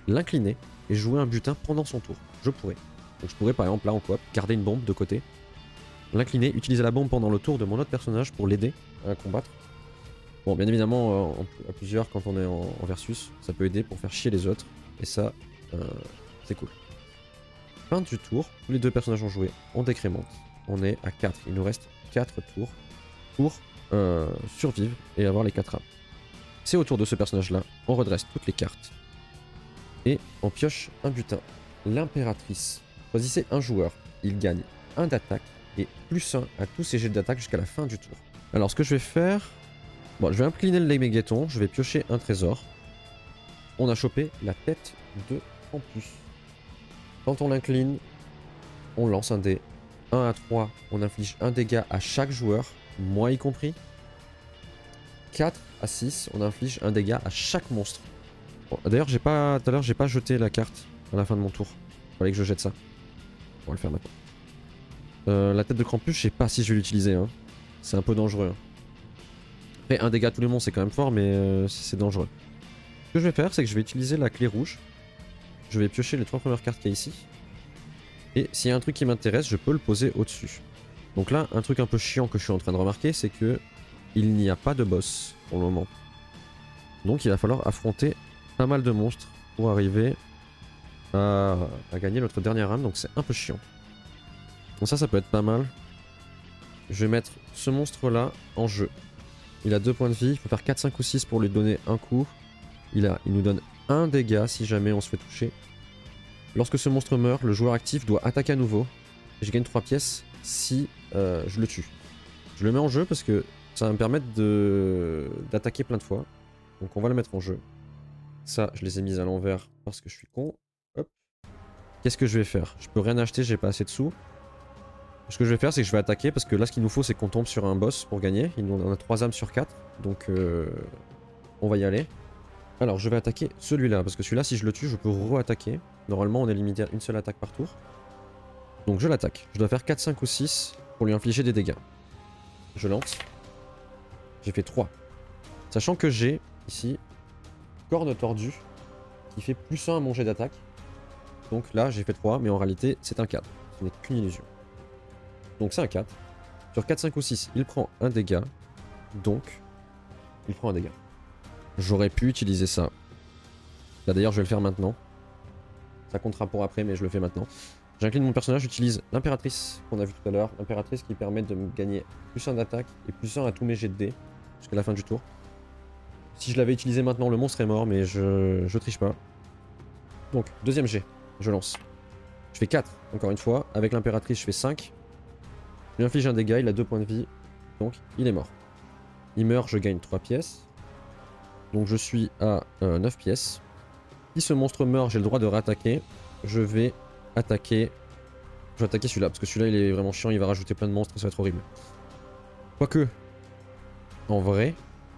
l'incliner et jouer un butin pendant son tour. Je pourrais. Donc je pourrais par exemple là en coop garder une bombe de côté, l'incliner, utiliser la bombe pendant le tour de mon autre personnage pour l'aider à combattre. Bon, bien évidemment, à plusieurs, quand on est en versus, ça peut aider pour faire chier les autres. Et ça, c'est cool. Fin du tour, tous les deux personnages ont joué, on décrémente. On est à 4. Il nous reste 4 tours pour survivre et avoir les 4 âmes. C'est au tour de ce personnage-là, on redresse toutes les cartes. Et on pioche un butin. L'impératrice. Choisissez un joueur, il gagne 1 d'attaque et plus 1 à tous ses jets d'attaque jusqu'à la fin du tour. Alors ce que je vais faire... Bon, je vais incliner le Lémégueton, je vais piocher un trésor. On a chopé la tête de Krampus. Quand on l'incline, on lance un dé. 1 à 3, on inflige un dégât à chaque joueur, moi y compris. 4 à 6, on inflige un dégât à chaque monstre. Bon, d'ailleurs, tout à l'heure, j'ai pas jeté la carte à la fin de mon tour. Fallait que je jette ça. On va le faire maintenant. La tête de Krampus, je sais pas si je vais l'utiliser. Hein. C'est un peu dangereux. Hein. Après, un dégât à tous les monstres, c'est quand même fort, mais c'est dangereux. Ce que je vais faire, c'est que je vais utiliser la clé rouge. Je vais piocher les 3 premières cartes qu'il y a ici. Et s'il y a un truc qui m'intéresse, je peux le poser au-dessus. Donc là, un truc un peu chiant que je suis en train de remarquer, c'est que il n'y a pas de boss pour le moment. Donc il va falloir affronter pas mal de monstres pour arriver à gagner notre dernière âme, donc c'est un peu chiant. Donc ça peut être pas mal. Je vais mettre ce monstre-là en jeu. Il a 2 points de vie, il faut faire 4, 5 ou 6 pour lui donner un coup. Il nous donne 1 dégât si jamais on se fait toucher. Lorsque ce monstre meurt, le joueur actif doit attaquer à nouveau. Et je gagne 3 pièces si je le tue. Je le mets en jeu parce que ça va me permettre d'attaquer plein de fois. Donc on va le mettre en jeu. Ça, je les ai mis à l'envers parce que je suis con. Hop. Qu'est-ce que je vais faire? Je peux rien acheter, j'ai pas assez de sous. Ce que je vais faire, c'est que je vais attaquer parce que là, ce qu'il nous faut, c'est qu'on tombe sur un boss pour gagner. On a 3 âmes sur 4. Donc on va y aller. Alors, je vais attaquer celui-là parce que celui-là, si je le tue, je peux re-attaquer. Normalement, on est limité à une seule attaque par tour. Donc je l'attaque. Je dois faire 4, 5 ou 6 pour lui infliger des dégâts. Je lance. J'ai fait 3. Sachant que j'ai, ici, corne tordue qui fait plus 1 à mon jet d'attaque. Donc là, j'ai fait 3, mais en réalité, c'est un 4. Ce n'est qu'une illusion. Donc c'est un 4. Sur 4, 5 ou 6, il prend un dégât. Donc, il prend un dégât. J'aurais pu utiliser ça. Là d'ailleurs, je vais le faire maintenant. Ça comptera pour après, mais je le fais maintenant. J'incline mon personnage, j'utilise l'impératrice qu'on a vu tout à l'heure. L'impératrice qui permet de me gagner plus 1 d'attaque et plus 1 à tous mes jets de dés jusqu'à la fin du tour. Si je l'avais utilisé maintenant, le monstre est mort, mais je triche pas. Donc, deuxième jet, je lance. Je fais 4, encore une fois. Avec l'impératrice, je fais 5. Je lui inflige un dégât, il a 2 points de vie. Donc, il est mort. Il meurt, je gagne 3 pièces. Donc, je suis à 9 pièces. Si ce monstre meurt, j'ai le droit de réattaquer. Je vais attaquer. Je vais attaquer celui-là, parce que celui-là, il est vraiment chiant. Il va rajouter plein de monstres, ça va être horrible. Quoique, en vrai,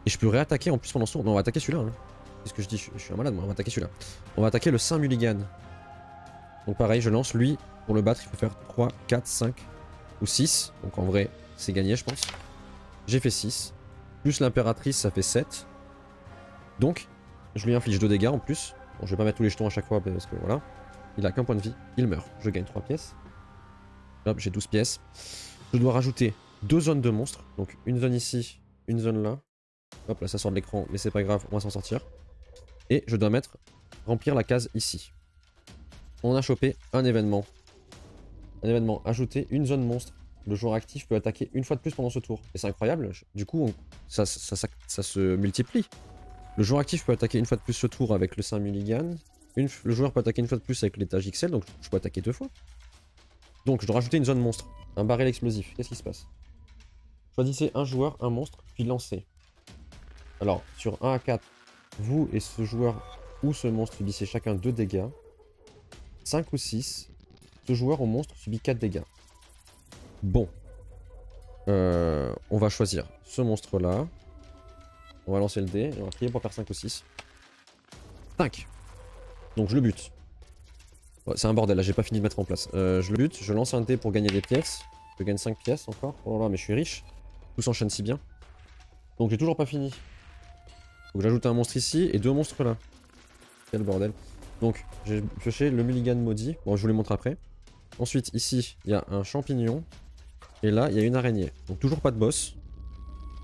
et je peux réattaquer en plus pendant ce tour. Non, on va attaquer celui-là. Hein. Qu'est-ce que je dis? Je suis un malade, moi. On va attaquer celui-là. On va attaquer le Saint Mulligan. Donc, pareil, je lance lui. Pour le battre, il faut faire 3, 4, 5 ou 6. Donc, en vrai, c'est gagné, je pense. J'ai fait 6. Plus l'impératrice, ça fait 7. Donc, je lui inflige 2 dégâts en plus. Bon, je vais pas mettre tous les jetons à chaque fois parce que voilà. Il a qu'un point de vie, il meurt. Je gagne 3 pièces. Hop, j'ai 12 pièces. Je dois rajouter 2 zones de monstres. Donc une zone ici, une zone là. Hop, là ça sort de l'écran, mais c'est pas grave, on va s'en sortir. Et je dois remplir la case ici. On a chopé un événement. Un événement, ajouter une zone monstre. Le joueur actif peut attaquer une fois de plus pendant ce tour. Et c'est incroyable, du coup ça se multiplie. Le joueur actif peut attaquer une fois de plus ce tour avec le Saint Mulligan. Le joueur peut attaquer une fois de plus avec l'étage XL, donc je peux attaquer 2 fois. Donc je dois rajouter une zone monstre. Un barrel explosif. Qu'est-ce qui se passe? Choisissez un joueur, un monstre, puis lancez. Alors, sur 1 à 4, vous et ce joueur ou ce monstre subissez chacun 2 dégâts. 5 ou 6, ce joueur au monstre subit 4 dégâts. Bon. On va choisir ce monstre-là. On va lancer le dé et on va prier pour faire 5 ou 6. 5. Donc je le bute. Ouais, c'est un bordel là, j'ai pas fini de mettre en place. Je le bute, je lance un dé pour gagner des pièces. Je gagne 5 pièces encore. Oh là là, mais je suis riche. Tout s'enchaîne si bien. Donc j'ai toujours pas fini. Donc j'ajoute un monstre ici et 2 monstres là. Quel bordel. Donc j'ai pioché le mulligan maudit. Bon, je vous les montre après. Ensuite, ici, il y a un champignon. Et là, il y a une araignée. Donc toujours pas de boss.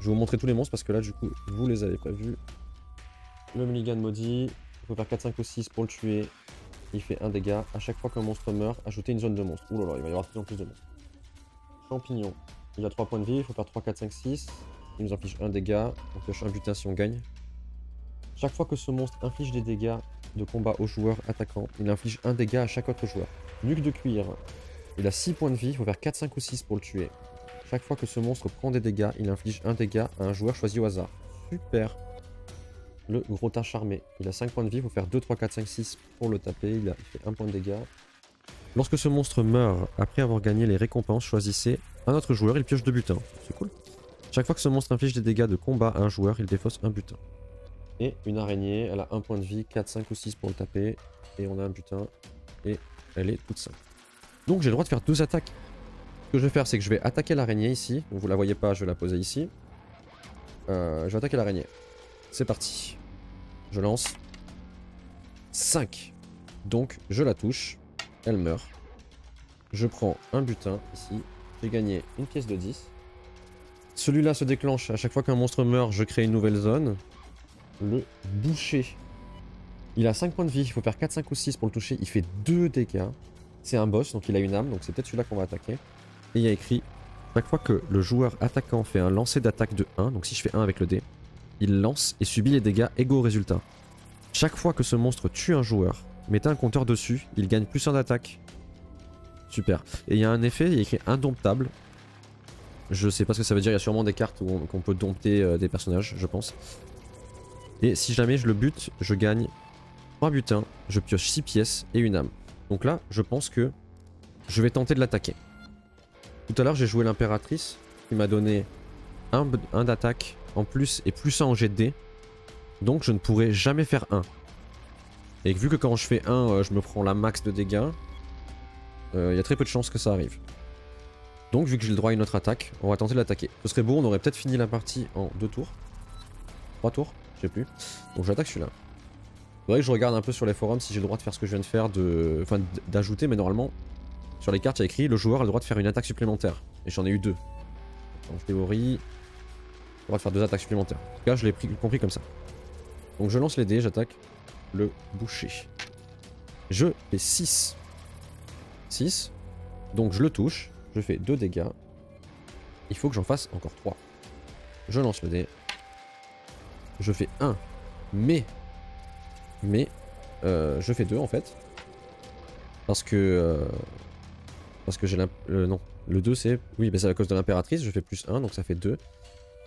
Je vais vous montrer tous les monstres parce que là, du coup, vous les avez prévus. Le mulligan maudit. Il faut faire 4, 5 ou 6 pour le tuer. Il fait 1 dégât. À chaque fois qu'un monstre meurt, ajoutez une zone de monstres. Ouh là là, il va y avoir de plus en plus de monstres. Champignon. Il a 3 points de vie. Il faut faire 3, 4, 5, 6. Il nous inflige 1 dégât. On pioche un butin si on gagne. Chaque fois que ce monstre inflige des dégâts de combat au joueur attaquant, il inflige 1 dégât à chaque autre joueur. Nuque de cuir. Il a 6 points de vie. Il faut faire 4, 5 ou 6 pour le tuer. Chaque fois que ce monstre prend des dégâts, il inflige 1 dégât à un joueur choisi au hasard. Super. Le gros tas charmé. Il a 5 points de vie, il faut faire 2, 3, 4, 5, 6 pour le taper. Il fait 1 point de dégâts. Lorsque ce monstre meurt, après avoir gagné les récompenses, choisissez un autre joueur, il pioche 2 butins. C'est cool. Chaque fois que ce monstre inflige des dégâts de combat à un joueur, il défausse un butin. Et une araignée, elle a 1 point de vie, 4, 5 ou 6 pour le taper. Et on a un butin. Et elle est toute simple. Donc j'ai le droit de faire 2 attaques. Ce que je vais faire, c'est que je vais attaquer l'araignée ici. Donc vous la voyez pas, je vais la poser ici. Je vais attaquer l'araignée. C'est parti. Je lance. 5. Donc je la touche. Elle meurt. Je prends un butin ici. J'ai gagné une pièce de 10. Celui-là se déclenche. À chaque fois qu'un monstre meurt, je crée une nouvelle zone. Le boucher. Il a 5 points de vie. Il faut faire 4, 5 ou 6 pour le toucher. Il fait 2 dégâts. C'est un boss, donc il a une âme. Donc c'est peut-être celui-là qu'on va attaquer. Et il y a écrit, chaque fois que le joueur attaquant fait un lancer d'attaque de 1, donc si je fais 1 avec le dé, il lance et subit les dégâts égaux au résultat. Chaque fois que ce monstre tue un joueur, mettez un compteur dessus, il gagne plus 1 d'attaque. Super. Et il y a un effet, il y a écrit indomptable. Je sais pas ce que ça veut dire, il y a sûrement des cartes qu'on peut dompter des personnages, je pense. Et si jamais je le bute, je gagne 3 butins, je pioche 6 pièces et une âme. Donc là, je pense que je vais tenter de l'attaquer. Tout à l'heure, j'ai joué l'impératrice qui m'a donné 1 d'attaque en plus et plus 1 en jet de dés. Donc je ne pourrai jamais faire 1. Et vu que quand je fais 1, je me prends la max de dégâts, il y a très peu de chances que ça arrive. Donc vu que j'ai le droit à une autre attaque, on va tenter de l'attaquer. Ce serait beau, on aurait peut-être fini la partie en 2 tours. 3 tours, je sais plus. Donc j'attaque celui-là. Faudrait que je regarde un peu sur les forums si j'ai le droit de faire ce que je viens de faire, enfin d'ajouter, mais normalement... Sur les cartes, il y a écrit le joueur a le droit de faire une attaque supplémentaire. Et j'en ai eu 2. En théorie, il a le droit de faire 2 attaques supplémentaires. En tout cas, je l'ai compris comme ça. Donc je lance les dés, j'attaque le boucher. Je fais 6. 6. Donc je le touche. Je fais 2 dégâts. Il faut que j'en fasse encore 3. Je lance le dé. Je fais 1. Mais je fais 2 en fait. Parce que j'ai non, le 2 c'est... Oui, mais c'est à cause de l'impératrice, je fais plus 1, donc ça fait 2.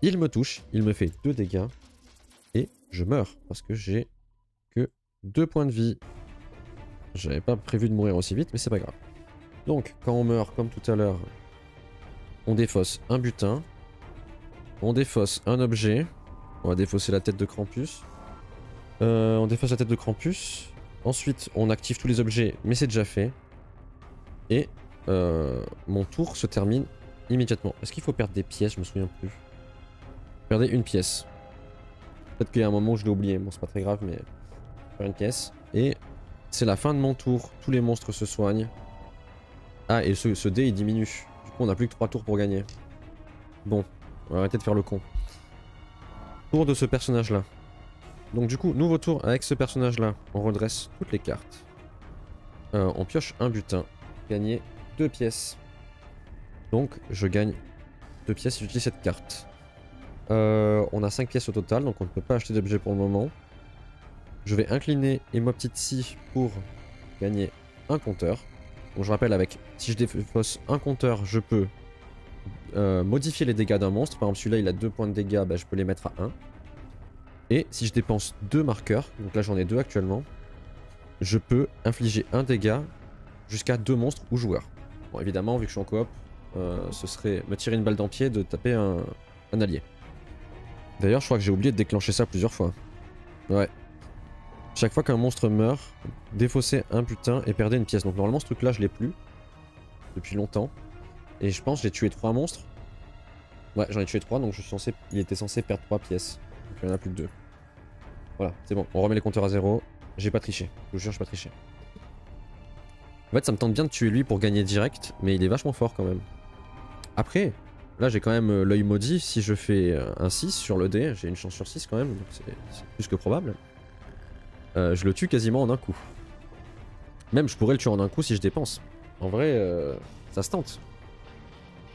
Il me touche, il me fait 2 dégâts. Et je meurs, parce que j'ai que 2 points de vie. J'avais pas prévu de mourir aussi vite, mais c'est pas grave. Donc, quand on meurt, comme tout à l'heure, on défausse un butin. On défausse un objet. On va défausser la tête de Krampus. On défausse la tête de Krampus. Ensuite, on active tous les objets, mais c'est déjà fait. Et mon tour se termine immédiatement. Est-ce qu'il faut perdre des pièces? Je me souviens plus. Perdez une pièce. Peut-être qu'il y a un moment où je l'ai oublié. Bon, c'est pas très grave, mais... Faire une pièce. Et c'est la fin de mon tour. Tous les monstres se soignent. Ah, et ce dé, il diminue. Du coup, on n'a plus que 3 tours pour gagner. Bon, on va arrêter de faire le con. Tour de ce personnage-là. Donc du coup, nouveau tour avec ce personnage-là. On redresse toutes les cartes. On pioche un butin. Gagner 2 pièces. Donc je gagne 2 pièces si j'utilise cette carte. On a 5 pièces au total, donc on ne peut pas acheter d'objet pour le moment. Je vais incliner Hémoptyte pour gagner un compteur. Donc je rappelle, avec si je défausse un compteur, je peux modifier les dégâts d'un monstre. Par exemple, celui-là il a 2 points de dégâts, bah, je peux les mettre à 1. Et si je dépense 2 marqueurs, donc là j'en ai 2 actuellement, je peux infliger un dégât jusqu'à 2 monstres ou joueurs. Bon, évidemment, vu que je suis en coop, ce serait me tirer une balle dans le pied de taper un allié. D'ailleurs, je crois que j'ai oublié de déclencher ça plusieurs fois. Ouais. Chaque fois qu'un monstre meurt, défaussez un butin et perdez une pièce. Donc normalement, ce truc-là, je l'ai plus. Depuis longtemps. Et je pense que j'ai tué 3 monstres. Ouais, j'en ai tué 3, donc il était censé perdre 3 pièces. Donc il y en a plus que 2. Voilà, c'est bon. On remet les compteurs à 0. J'ai pas triché. Je vous jure, j'ai pas triché. En fait, ça me tente bien de tuer lui pour gagner direct, mais il est vachement fort quand même. Après, là j'ai quand même l'œil maudit. Si je fais un 6 sur le dé, j'ai une chance sur 6 quand même, donc c'est plus que probable. Je le tue quasiment en un coup. Même je pourrais le tuer en un coup si je dépense. En vrai, ça se tente.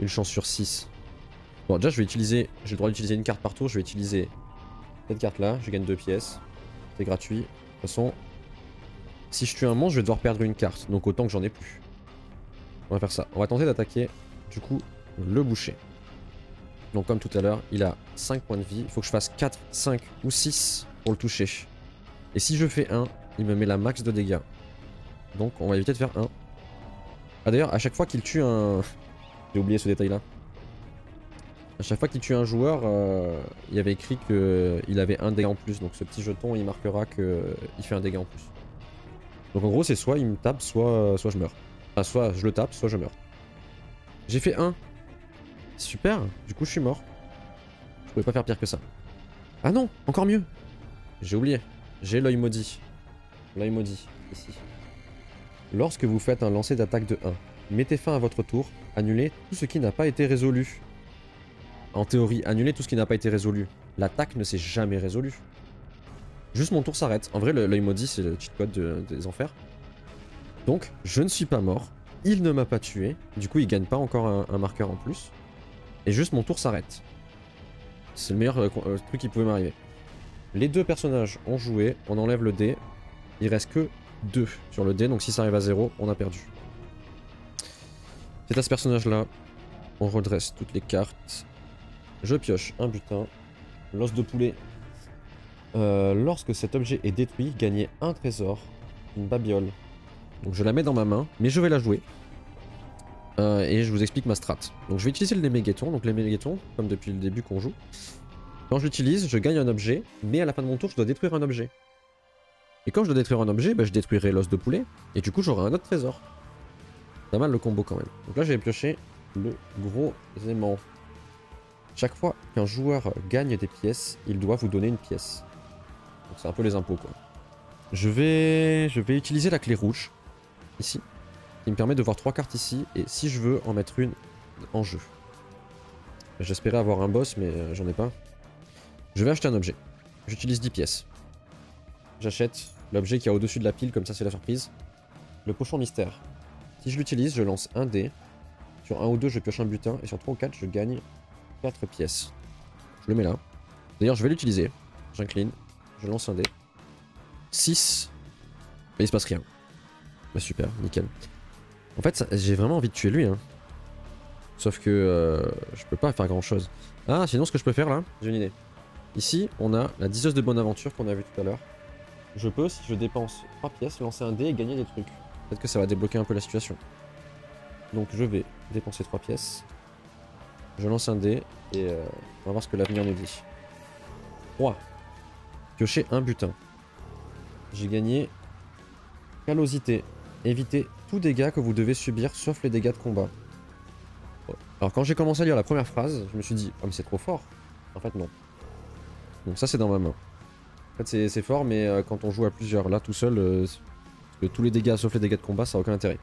Une chance sur 6. Bon, déjà, j'ai le droit d'utiliser une carte par tour. Je vais utiliser cette carte-là. Je gagne 2 pièces. C'est gratuit. De toute façon, si je tue un monstre, je vais devoir perdre une carte. Donc autant que j'en ai plus. On va faire ça. On va tenter d'attaquer, du coup, le boucher. Donc comme tout à l'heure, il a 5 points de vie. Il faut que je fasse 4, 5 ou 6 pour le toucher. Et si je fais 1, il me met la max de dégâts. Donc on va éviter de faire 1. Ah d'ailleurs, à chaque fois qu'il tue un... J'ai oublié ce détail-là. À chaque fois qu'il tue un joueur, il y avait écrit qu'il avait un dégât en plus. Donc ce petit jeton, il marquera qu'il fait un dégât en plus. Donc en gros, c'est soit il me tape, soit je meurs. Enfin, soit je le tape, soit je meurs. J'ai fait 1. Super, du coup je suis mort. Je pouvais pas faire pire que ça. Ah non, encore mieux. J'ai oublié. J'ai l'œil maudit. L'œil maudit, ici. Lorsque vous faites un lancer d'attaque de 1, mettez fin à votre tour, annulez tout ce qui n'a pas été résolu. En théorie, annulez tout ce qui n'a pas été résolu. L'attaque ne s'est jamais résolue. Juste mon tour s'arrête. En vrai, l'œil maudit, c'est le cheat code des enfers. Donc, je ne suis pas mort. Il ne m'a pas tué. Du coup, il gagne pas encore un marqueur en plus. Et juste mon tour s'arrête. C'est le meilleur truc qui pouvait m'arriver. Les 2 personnages ont joué. On enlève le dé. Il reste que 2 sur le dé. Donc si ça arrive à 0, on a perdu. C'est à ce personnage-là. On redresse toutes les cartes. Je pioche un butin. L'os de poulet. Lorsque cet objet est détruit, gagnez un trésor. Une babiole. Donc je la mets dans ma main. Mais je vais la jouer. Et je vous explique ma strat. Donc je vais utiliser les mégatons. Donc les mégatons, comme depuis le début qu'on joue. Quand je l'utilise, je gagne un objet. Mais à la fin de mon tour, je dois détruire un objet. Et quand je dois détruire un objet, bah, je détruirai l'os de poulet. Et du coup, j'aurai un autre trésor. Pas mal le combo quand même. Donc là, j'ai pioché le gros aimant. Chaque fois qu'un joueur gagne des pièces, il doit vous donner une pièce. Donc c'est un peu les impôts quoi. Je vais utiliser la clé rouge. Ici. Qui me permet de voir 3 cartes ici. Et si je veux en mettre une en jeu. J'espérais avoir un boss mais j'en ai pas. Je vais acheter un objet. J'utilise 10 pièces. J'achète l'objet qui est au-dessus de la pile, comme ça c'est la surprise. Le pochon mystère. Si je l'utilise, je lance un dé. Sur 1 ou 2, je pioche un butin. Et sur 3 ou 4, je gagne 4 pièces. Je le mets là. D'ailleurs, je vais l'utiliser. J'incline. Je lance un dé. 6. Mais il se passe rien. Bah super, nickel. En fait, j'ai vraiment envie de tuer lui. Hein. Sauf que je peux pas faire grand chose. Ah, sinon ce que je peux faire là, j'ai une idée. Ici, on a la diseuse de bonne aventure qu'on a vu tout à l'heure. Je peux, si je dépense 3 pièces, lancer un dé et gagner des trucs. Peut-être que ça va débloquer un peu la situation. Donc je vais dépenser 3 pièces. Je lance un dé et on va voir ce que l'avenir nous dit. 3. Piocher un butin. J'ai gagné callosité. Évitez tout dégât que vous devez subir sauf les dégâts de combat. Alors quand j'ai commencé à lire la première phrase, je me suis dit oh mais c'est trop fort. En fait non. Donc ça c'est dans ma main. En fait c'est fort mais quand on joue à plusieurs, là tout seul, tous les dégâts sauf les dégâts de combat ça n'a aucun intérêt.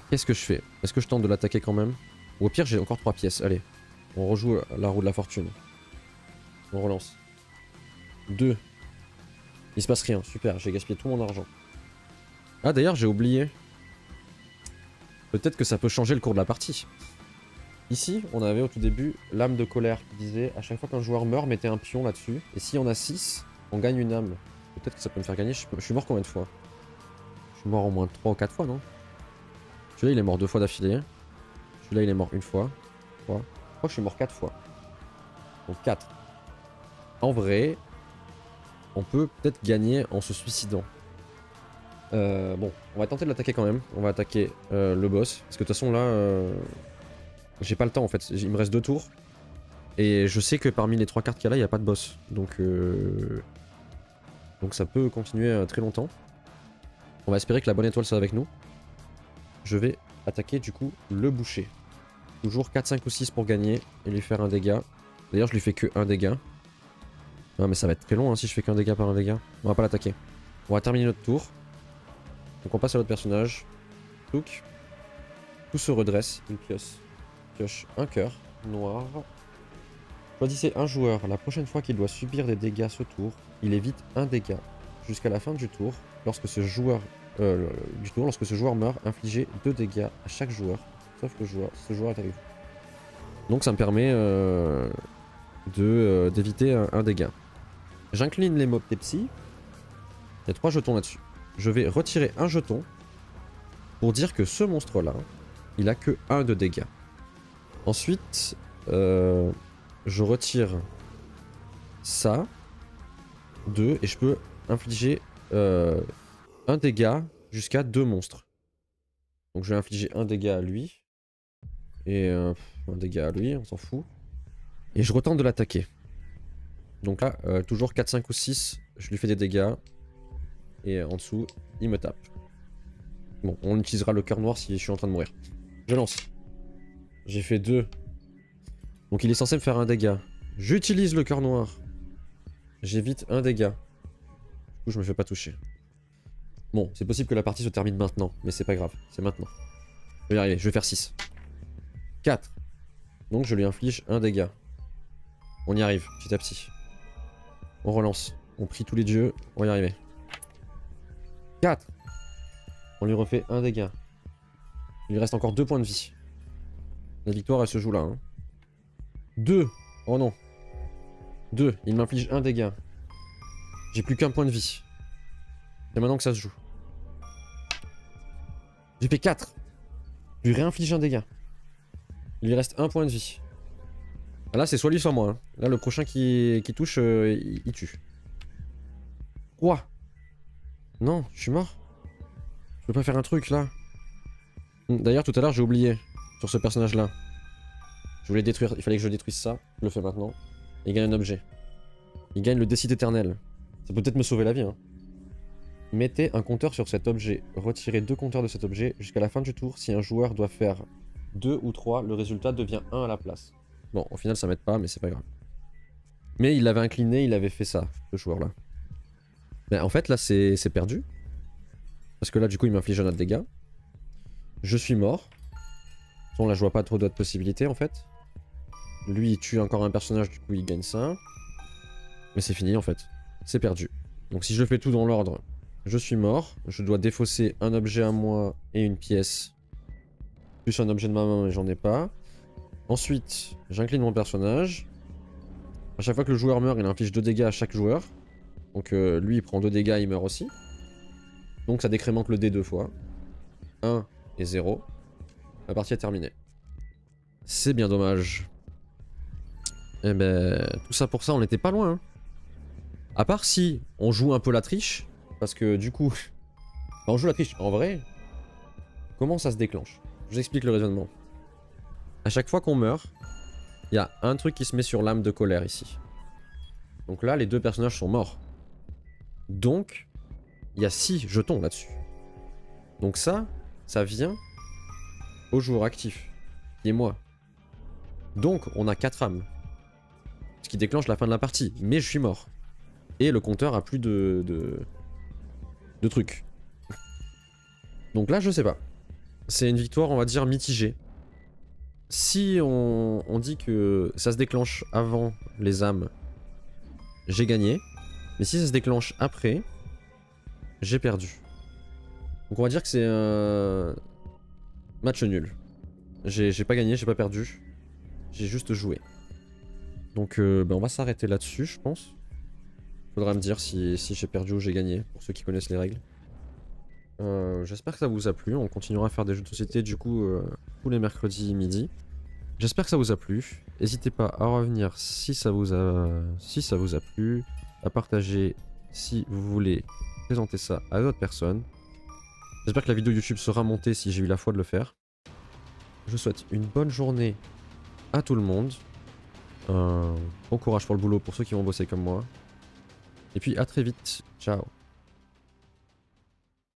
Qu'est-ce que je fais? Est-ce que je tente de l'attaquer quand même? Ou au pire j'ai encore 3 pièces, allez. On rejoue la roue de la fortune. On relance. 2. Il se passe rien, super, j'ai gaspillé tout mon argent. Ah d'ailleurs j'ai oublié. Peut-être que ça peut changer le cours de la partie. Ici, on avait au tout début l'âme de colère qui disait à chaque fois qu'un joueur meurt, mettez un pion là-dessus. Et si on a 6, on gagne une âme. Peut-être que ça peut me faire gagner. Je suis mort combien de fois? Je suis mort au moins 3 ou 4 fois, non? Celui-là, il est mort 2 fois d'affilée. Celui-là, il est mort 1 fois. 3. Je crois que je suis mort 4 fois. Donc 4. En vrai, on peut peut-être gagner en se suicidant. Bon, on va tenter de l'attaquer quand même. On va attaquer le boss. Parce que de toute façon là, j'ai pas le temps en fait. Il me reste 2 tours. Et je sais que parmi les 3 cartes qu'il y a là, il n'y a pas de boss. Donc ça peut continuer très longtemps. On va espérer que la bonne étoile soit avec nous. Je vais attaquer du coup le boucher. Toujours 4, 5 ou 6 pour gagner et lui faire un dégât. D'ailleurs je lui fais que un dégât. Non mais ça va être très long hein, si je fais qu'un dégât par un dégât. On va pas l'attaquer. On va terminer notre tour. Donc on passe à l'autre personnage. Touk. Tout se redresse. Il pioche un cœur noir. Choisissez un joueur. La prochaine fois qu'il doit subir des dégâts ce tour, il évite un dégât. Jusqu'à la fin du tour, lorsque ce joueur meurt, infligez 2 dégâts à chaque joueur. Sauf que ce joueur est avec vous. Donc ça me permet d'éviter un dégât. J'incline les mobs Tepsi. Il y a 3 jetons là-dessus. Je vais retirer un jeton pour dire que ce monstre-là, il a que 1 de dégâts. Ensuite, je retire ça, 2, et je peux infliger un dégât jusqu'à 2 monstres. Donc je vais infliger un dégât à lui, et un dégât à lui, on s'en fout. Et je retente de l'attaquer. Donc là, toujours 4, 5 ou 6, je lui fais des dégâts. Et en dessous, il me tape. Bon, on utilisera le cœur noir si je suis en train de mourir. Je lance. J'ai fait 2. Donc il est censé me faire un dégât. J'utilise le cœur noir. J'évite un dégât. Du coup, je me fais pas toucher. Bon, c'est possible que la partie se termine maintenant, mais c'est pas grave, c'est maintenant. Je vais y arriver, je vais faire 6. 4. Donc je lui inflige un dégât. On y arrive, petit à petit. On relance. On prie tous les dieux, on va y arriver. 4. On lui refait un dégât. Il lui reste encore 2 points de vie. La victoire, elle se joue là. Hein. 2. Oh non. 2. Il m'inflige un dégât. J'ai plus qu'un point de vie. C'est maintenant que ça se joue. J'ai fait 4. Je lui réinflige un dégât. Il lui reste un point de vie. Là, c'est soit lui, soit moi. Hein. Là, le prochain qui touche, il tue. 3. Non, je suis mort. Je peux pas faire un truc, là. D'ailleurs, tout à l'heure, j'ai oublié. Sur ce personnage-là. Je voulais détruire. Il fallait que je détruise ça. Je le fais maintenant. Il gagne un objet. Il gagne le décide éternel. Ça peut peut-être me sauver la vie, hein. Mettez un compteur sur cet objet. Retirez 2 compteurs de cet objet. Jusqu'à la fin du tour, si un joueur doit faire 2 ou 3, le résultat devient 1 à la place. Bon, au final, ça m'aide pas, mais c'est pas grave. Mais il l'avait incliné, il avait fait ça, ce joueur-là. Mais en fait, là, c'est perdu. Parce que là, du coup, il m'inflige un autre dégât. Je suis mort. Bon, là, je vois pas trop d'autres possibilités, en fait. Lui, il tue encore un personnage, du coup, il gagne ça. Mais c'est fini, en fait. C'est perdu. Donc, si je fais tout dans l'ordre, je suis mort. Je dois défausser un objet à moi et une pièce. Plus un objet de ma main, mais j'en ai pas. Ensuite, j'incline mon personnage. À chaque fois que le joueur meurt, il inflige 2 dégâts à chaque joueur. Donc lui, il prend 2 dégâts, il meurt aussi. Donc ça décrémente le dé 2 fois. 1 et 0. La partie est terminée. C'est bien dommage. Eh ben, tout ça pour ça, on n'était pas loin. Hein. À part si on joue un peu la triche. Parce que du coup, on joue la triche. En vrai, comment ça se déclenche? Je vous explique le raisonnement. À chaque fois qu'on meurt, il y a un truc qui se met sur l'âme de colère ici. Donc là, les 2 personnages sont morts. Donc, il y a 6 jetons là-dessus. Donc ça vient au joueur actif, qui est moi. Donc, on a 4 âmes. Ce qui déclenche la fin de la partie. Mais je suis mort. Et le compteur a plus de trucs. Donc là, je sais pas. C'est une victoire, on va dire, mitigée. Si on dit que ça se déclenche avant les âmes, j'ai gagné. Mais si ça se déclenche après, j'ai perdu. Donc on va dire que c'est un match nul. J'ai pas gagné, j'ai pas perdu. J'ai juste joué. Donc on va s'arrêter là-dessus, je pense. Faudra me dire si j'ai perdu ou j'ai gagné, pour ceux qui connaissent les règles. J'espère que ça vous a plu. On continuera à faire des jeux de société du coup tous les mercredis midi. J'espère que ça vous a plu. N'hésitez pas à revenir si ça vous a plu, à partager si vous voulez présenter ça à d'autres personnes. J'espère que la vidéo YouTube sera montée si j'ai eu la foi de le faire. Je vous souhaite une bonne journée à tout le monde. Bon courage pour le boulot pour ceux qui vont bosser comme moi. Et puis à très vite. Ciao.